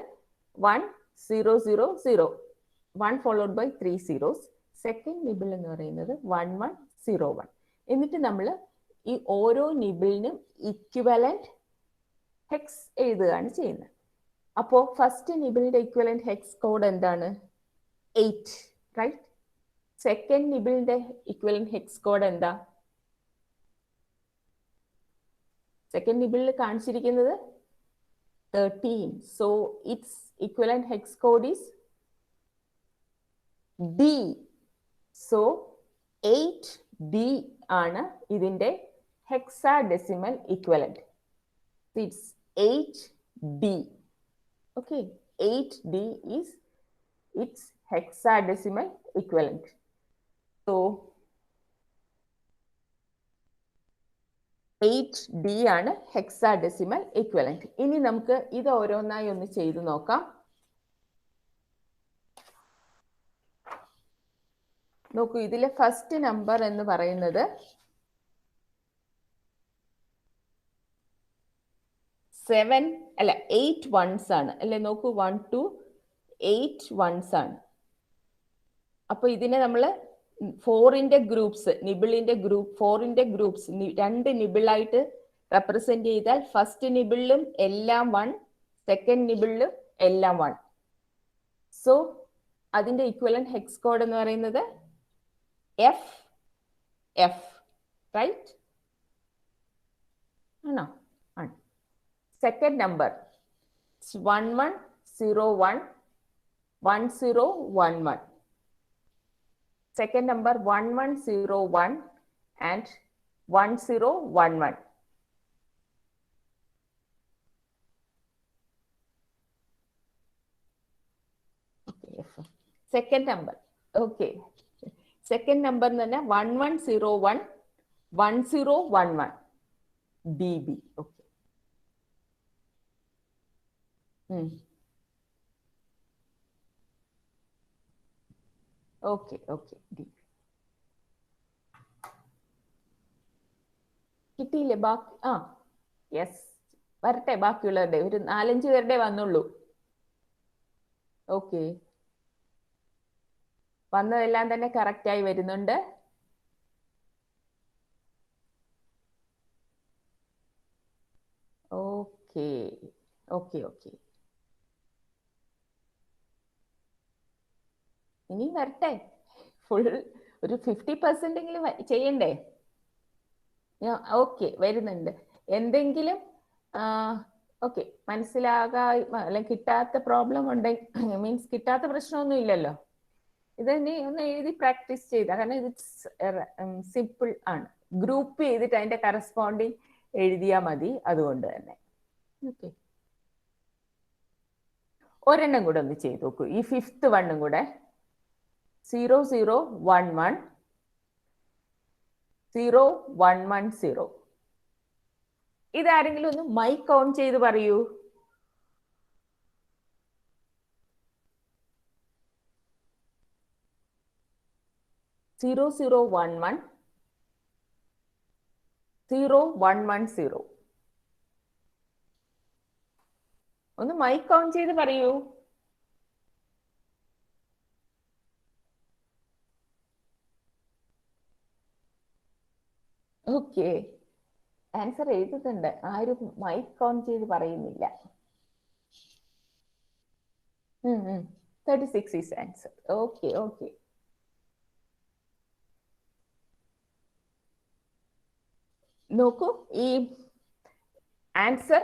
1 0 0 0 1 followed by 3 zeros. Second nibble എന്ന് പറയുന്നത് 1 1 0 1. എന്നിട്ട് നമ്മൾ ഈ ഓരോ നിബിളിനും ഇക്വലന്റ് ഹെക്സ് എഴുതുകയാണ് ചെയ്യുന്നത്. അപ്പോൾ ഫസ്റ്റ് നിബിളിന്റെ ഇക്വലന്റ് ഹെക്സ് കോഡ് എന്താണ്? 8. റൈറ്റ്? സെക്കൻഡ് നിബിളിന്റെ ഇക്വലന്റ് ഹെക്സ് കോഡ് എന്താ? സെക്കൻഡ് നിബിളിൽ കാണിച്ചിരിക്കുന്നത് 13. So its equivalent hex code is D. So 8D ആണ് ഇതിന്റെ hexadecimal equivalent. It's 8D. Okay, 8D is its hexadecimal equivalent. So 8D ആണ് hexadecimal equivalent. ഇനി നമുക്ക് ഇത് ഓരോന്നായി ഒന്ന് ചെയ്തു നോക്കാം. നോക്കൂ, ഇതിലെ ഫസ്റ്റ് നമ്പർ എന്ന് പറയുന്നത് 8 ones ആണ് അല്ലെ? നോക്കൂ, 1 to 8 ones ആണ്. അപ്പൊ ഇതിനെ നമ്മൾ 4ന്റെ ഗ്രൂപ്പ്സ്, നിബിളിന്റെ ഗ്രൂപ്പ് 4ന്റെ ഗ്രൂപ്പ്സ് 2 നിബിളായിട്ട് റെപ്രസെന്റ് ചെയ്താൽ ഫസ്റ്റ് നിബിളിലും എല്ലാം 1, സെക്കൻഡ് നിബിളിലും എല്ലാം 1. സോ അതിന്റെ ഇക്വലന്റ് ഹെക്സ് കോഡ് എന്ന് പറയുന്നത് FF, റൈറ്റ് ആണോ? ആണ്. Second number 1101 1011. Second number 1101 and 1011. Okay. Second number. Okay. Second number തന്നെ 1101 1011 dB. Okay. ഓക്കെ ഓക്കെ, കിട്ടിയില്ലേ? ബാക്കി യെസ്, വരട്ടെ. ബാക്കിയുള്ളവരുടെ ഒരു 4-5 പേരുടെ വന്നുള്ളൂ. ഓക്കെ, വന്നതെല്ലാം തന്നെ കറക്റ്റ് ആയി വരുന്നുണ്ട്. ഓക്കെ ഓക്കെ ഓക്കെ, ഇനി വരട്ടെ. ഫുൾ ഒരു 50% എങ്കിലും ചെയ്യണ്ടേ? ഓക്കെ, വരുന്നുണ്ട്. എന്തെങ്കിലും ഓക്കെ അല്ലെങ്കിൽ കിട്ടാത്ത പ്രോബ്ലം ഉണ്ടെങ്കിൽ, മീൻസ് കിട്ടാത്ത പ്രശ്നമൊന്നും ഇല്ലല്ലോ. ഇത് നീ ഒന്ന് എഴുതി പ്രാക്ടീസ് ചെയ്ത, കാരണം ഇത് സിമ്പിൾ ആണ്. ഗ്രൂപ്പ് ചെയ്തിട്ട് അതിന്റെ കറസ്പോണ്ടിങ് എഴുതിയാൽ മതി. അതുകൊണ്ട് തന്നെ ഓക്കെ, ഒരെണ്ണം കൂടെ ഒന്ന് ചെയ്ത് നോക്കൂ. ഈ 5th വണ്ണും കൂടെ 0011 0110. ഇതാരെങ്കിലും ഒന്ന് മൈക്ക് ഓൺ ചെയ്ത് പറയൂ. സീറോ 0110. ഒന്ന് മൈക്ക് ഓൺ ചെയ്ത് പറയൂ. ഓക്കെ, ആൻസർ എഴുതുന്നുണ്ട്, ആരും മൈക്ക് ഓൺ ചെയ്ത് പറയുന്നില്ല. 36 is answer. ഓക്കെ ഓക്കെ, നോക്കൂ, ഈ ആൻസർ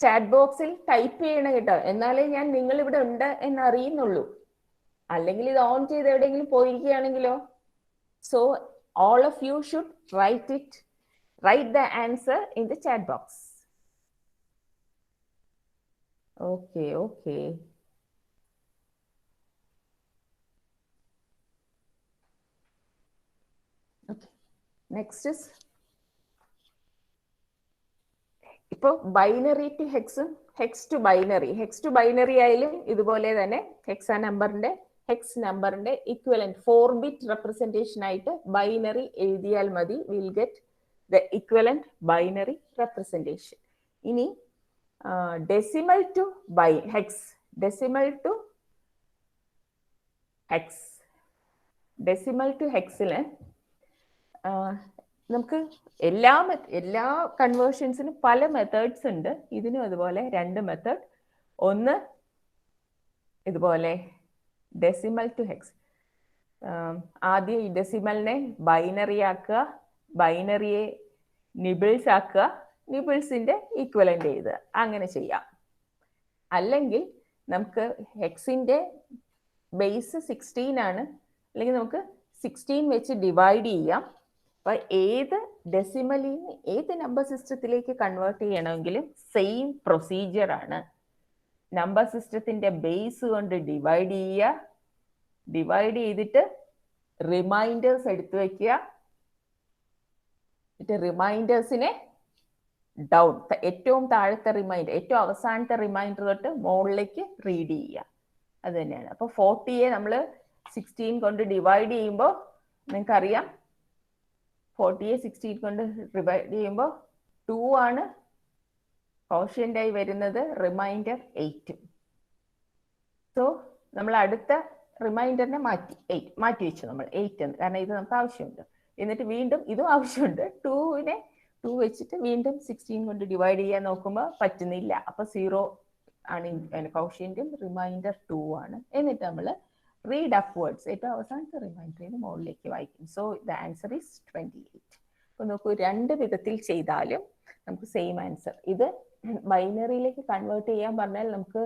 ചാറ്റ് ബോക്സിൽ ടൈപ്പ് ചെയ്യണം കേട്ടോ, എന്നാലേ ഞാൻ നിങ്ങൾ ഇവിടെ ഉണ്ട് എന്ന് അറിയുന്നുള്ളൂ. അല്ലെങ്കിൽ ഇത് ഓൺ ചെയ്ത് എവിടെയെങ്കിലും പോയിരിക്കുകയാണെങ്കിലോ. So all of you should write the answer in the chat box. Okay, okay. Okay, next is ഇപ്പൊ ബൈനറി ടു ഹെക്സും ഹെക്സ് ടു ബൈനറി ആയാലും ഇതുപോലെ തന്നെ ഹെക്സ് നമ്പറിന്റെ ഇക്വലന്റ് 4-bit റെപ്രസെന്റേഷൻ ആയിട്ട് ബൈനറി എഴുതിയാൽ മതി. Will get the equivalent binary representation. ഇനി ഡെസിമൽ ടു ഹെക്സിന് നമുക്ക് എല്ലാ കൺവേർഷൻസിനും പല മെത്തേഡ്സ് ഉണ്ട്. ഇതിനും അതുപോലെ 2 മെത്തേഡ്. ഒന്ന് ഇതുപോലെ ഡെസിമൽ ടു ഹെക്സ്. ആദ്യം ഈ ഡെസിമലിനെ ബൈനറി ആക്കുക, ബൈനറിയെ നിബിൾസ് ആക്കുക, നിബിൾസിന്റെ ഈക്വലന്റ് എഴുതുക, അങ്ങനെ ചെയ്യാം. അല്ലെങ്കിൽ നമുക്ക് ഹെക്സിന്റെ ബേസ് 16 ആണ്, അല്ലെങ്കിൽ നമുക്ക് 16 വെച്ച് ഡിവൈഡ് ചെയ്യാം. അപ്പൊ ഏത് ഡെസിമലിൽ നിന്ന് ഏത് നമ്പർ സിസ്റ്റത്തിലേക്ക് കൺവേർട്ട് ചെയ്യണമെങ്കിലും സെയിം പ്രൊസീജിയർ ആണ്. നമ്പർ സിസ്റ്റത്തിന്റെ ബേസ് കൊണ്ട് ഡിവൈഡ് ചെയ്യുക, ഡിവൈഡ് ചെയ്തിട്ട് റിമൈൻഡേഴ്സ് എടുത്തു വെക്കുക, എന്നിട്ട് റിമൈൻഡേഴ്സിനെ ഡൗൺ, ഏറ്റവും താഴത്തെ റിമൈൻഡർ, ഏറ്റവും അവസാനത്തെ റിമൈൻഡർ തൊട്ട് മുകളിലേക്ക് റീഡ് ചെയ്യുക. അത് തന്നെയാണ്. അപ്പൊ 40യെ നമ്മൾ 16 കൊണ്ട് ഡിവൈഡ് ചെയ്യുമ്പോൾ നിങ്ങൾക്കറിയാം 40യെ 16 കൊണ്ട് ഡിവൈഡ് ചെയ്യുമ്പോൾ 2 ആണ് കോഷ്യന്റ് ആയി വരുന്നത്, റിമൈൻഡർ 8. സോ നമ്മൾ അടുത്ത റിമൈൻഡറിനെ മാറ്റി വെച്ചു നമ്മൾ 8 എന്ന്, കാരണം ഇത് നമുക്ക് ആവശ്യമുണ്ട്. എന്നിട്ട് വീണ്ടും ഇതും ആവശ്യമുണ്ട്. 2നെ 2 വെച്ചിട്ട് വീണ്ടും 16 കൊണ്ട് ഡിവൈഡ് ചെയ്യാൻ നോക്കുമ്പോൾ പറ്റുന്നില്ല. അപ്പൊ 0 ആണ് കോഷ്യന്റും, റിമൈൻഡർ 2 ആണ്. എന്നിട്ട് നമ്മൾ റീഡ് അപ്വേർഡ്സ്, ഏറ്റവും അവസാനത്തെ റിമൈൻഡറിന് മുകളിലേക്ക് വായിക്കും. So the answer is 28. അപ്പൊ നോക്കൂ, രണ്ട് വിധത്തിൽ ചെയ്താലും നമുക്ക് സെയിം ആൻസർ. ഇത് ബൈനറിയിലേക്ക് കൺവേർട്ട് ചെയ്യാൻ പറഞ്ഞാൽ നമുക്ക്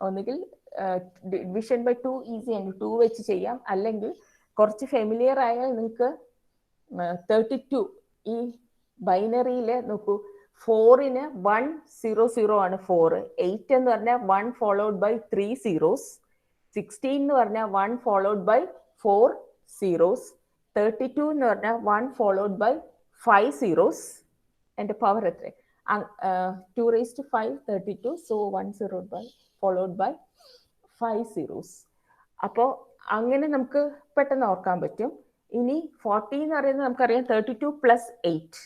ഒന്നുകിൽ ഡിവിഷൻ ബൈ 2 ഈസി ആണ്, 2 വെച്ച് ചെയ്യാം. അല്ലെങ്കിൽ കുറച്ച് ഫെമിലിയർ ആയാൽ നിങ്ങൾക്ക് 32, ഈ ബൈനറിയിൽ നോക്കൂ, 4ന് 1 0 0 ആണ് 4, 8 എന്ന് പറഞ്ഞാൽ 1 ഫോളോഡ് ബൈ 3 zeros, 16 എന്ന് പറഞ്ഞാൽ 1 ഫോളോഡ് ബൈ 4 zeros, 32 എന്ന് പറഞ്ഞാൽ 1 ഫോളോഡ് ബൈ 5 zeros. എൻ്റെ പവർ എത്ര? 2 raised to 5 32. So 1 0 by followed by 5 zeros. അപ്പോൾ അങ്ങനെ നമുക്ക് പെട്ടെന്ന് ഓർക്കാൻ പറ്റും. ഇനി 40 എന്ന് പറയുന്നത് നമുക്കറിയാം 32 + 8.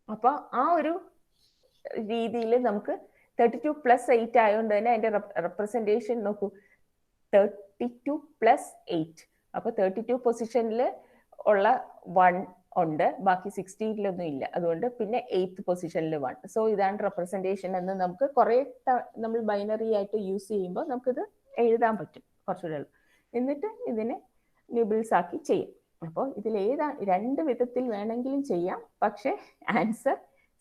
അപ്പൊ ആ ഒരു രീതിയിൽ നമുക്ക് 32 + 8 ആയതുകൊണ്ട് തന്നെ അതിന്റെ റെപ്രസെന്റേഷൻ നോക്കൂ, 32 + 8. അപ്പൊ 32 പൊസിഷനിൽ ഉള്ള 1 ഉണ്ട്, ബാക്കി 16-ലൊന്നും ഇല്ല. അതുകൊണ്ട് പിന്നെ 8th പൊസിഷനിൽ 1. സോ ഇതാണ് റെപ്രസെന്റേഷൻ എന്ന് നമുക്ക് കുറെ നമ്മൾ ബൈനറി ആയിട്ട് യൂസ് ചെയ്യുമ്പോൾ നമുക്കിത് എഴുതാൻ പറ്റും കുറച്ചുകൂടെ. എന്നിട്ട് ഇതിനെ നിബിൾസ് ആക്കി ചെയ്യാം. അപ്പോൾ ഇതിൽ രണ്ട് വിധത്തിൽ വേണമെങ്കിലും ചെയ്യാം, പക്ഷെ ആൻസർ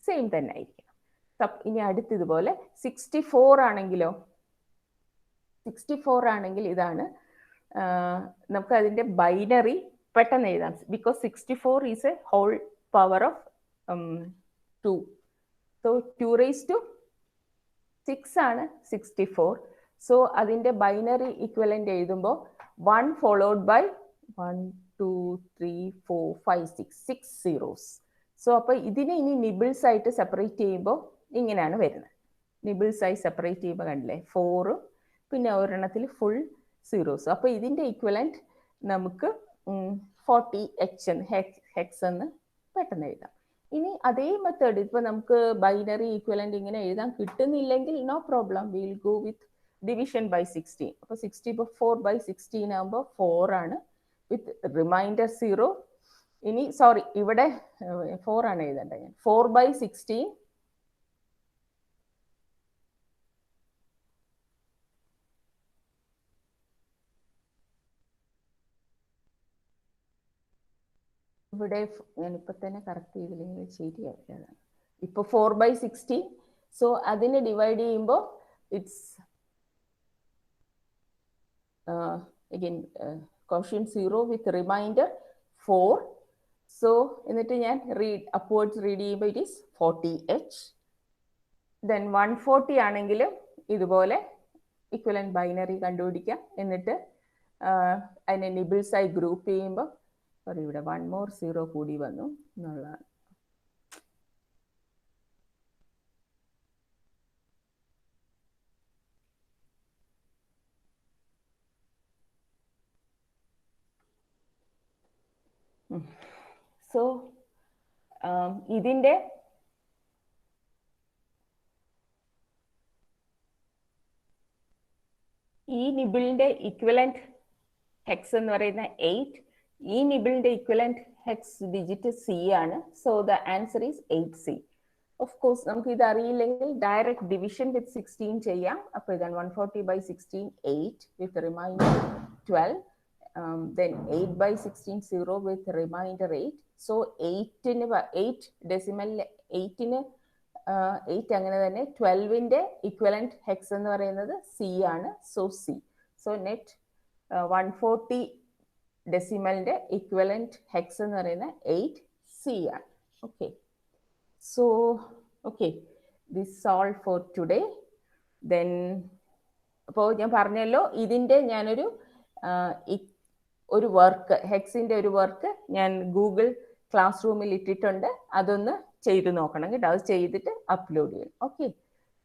സെയിം തന്നെ ആയിരിക്കണം. ഇനി അടുത്തതുപോലെ 64 ആണെങ്കിലോ, 64 ആണെങ്കിൽ ഇതാണ്, നമുക്ക് അതിന്റെ ബൈനറി പെട്ടെന്ന് എഴുതാം. Because 64 is a whole power of 2. So 2 raised to 6 ആണ് 64. സോ അതിന്റെ ബൈനറി ഇക്വലന്റ് എഴുതുമ്പോൾ 1 ഫോളോഡ് ബൈ 1 2 3 4 5 6 zeros. സോ അപ്പൊ ഇതിനെ ഇനി നിബിൾസ് ആയിട്ട് സെപ്പറേറ്റ് ചെയ്യുമ്പോൾ ഇങ്ങനെയാണ് വരുന്നത്. നിബിൾസ് ആയി സെപ്പറേറ്റ് ചെയ്യുമ്പോൾ കണ്ടില്ലേ, 4 പിന്നെ ഒരെണ്ണത്തിൽ ഫുൾ സീറോസ്. അപ്പൊ ഇതിന്റെ ഈക്വലന്റ് നമുക്ക് 40h ഹെക്സ് എന്ന് പെട്ടെന്ന് എഴുതാം. ഇനി അതേ മെത്തേഡ് ഇപ്പൊ നമുക്ക് ബൈനറി ഈക്വലന്റ് ഇങ്ങനെ എഴുതാൻ കിട്ടുന്നില്ലെങ്കിൽ no problem, will go with division by 16. അപ്പൊ 64/16 ആകുമ്പോൾ 4 ആണ് വിത്ത് റിമൈൻഡർ 0. ഇനി സോറി, ഇവിടെ 4 ആണ് എഴുതേണ്ടത് ഞാൻ. 4/16 ഇവിടെ ഞാനിപ്പോ തന്നെ കറക്റ്റ് ചെയ്തില്ലെങ്കിൽ ശരിയാവില്ല. ഇപ്പൊ 4/16. സോ അതിനെ ഡിവൈഡ് ചെയ്യുമ്പോൾ it's again quotient 0 with remainder 4. So എന്നിട്ട് ഞാൻ upwards read ചെയ്യുമ്പോൾ it is 40h. Then 140 ആണെങ്കിൽ ഇതുപോലെ ഇക്വലന്റ് ബൈനറി കണ്ടുപിടിക്കാം. എന്നിട്ട് അതിനെ നിബിൾസ് ആയി ഗ്രൂപ്പ് ചെയ്യുമ്പോൾ, സോറി ഇവിടെ 1 more 0 കൂടി വന്നു എന്നുള്ളതാണ്. സോ ഇതിന്റെ ഈ നിബിളിന്റെ ഇക്വലന്റ് ഹെക്സ് എന്ന് പറയുന്ന 8. ഈ നിബിളിന്റെ ഇക്വലന്റ് ഹെക്സ് ഡിജിറ്റ് C ആണ്. So the answer is 8C. Of course നമുക്ക് ഇത് അറിയില്ലെങ്കിൽ ഡയറക്റ്റ് ഡിവിഷൻ വിത്ത് 16 ചെയ്യാം. അപ്പോൾ ഇതാണ് 140/16 8 വിത്ത് reminder 12. then 8 by 16 0 with remainder 8. So 8 decimal 8 അങ്ങനെ തന്നെ 12ന്റെ ഇക്വലന്റ് ഹെക്സ് എന്ന് പറയുന്നത് സി ആണ്. So C. സോ നെറ്റ് 140 ഡെസിമലിന്റെ ഇക്വലന്റ് ഹെക്സ് എന്ന് പറയുന്നത് 8 സി ആണ്. Okay. So okay, this all for today. Then അപ്പോൾ ഞാൻ പറഞ്ഞല്ലോ ഇതിൻ്റെ ഞാനൊരു വർക്ക്, ഹെക്സിൻ്റെ ഒരു വർക്ക് ഞാൻ ഗൂഗിൾ ക്ലാസ് റൂമിൽ ഇട്ടിട്ടുണ്ട്. അതൊന്ന് ചെയ്ത് നോക്കണം കേട്ടോ. അത് ചെയ്തിട്ട് അപ്ലോഡ് ചെയ്യണം. Okay.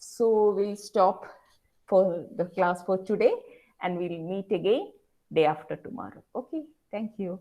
So will stop for the class for today and will meet again day after tomorrow. Okay, thank you.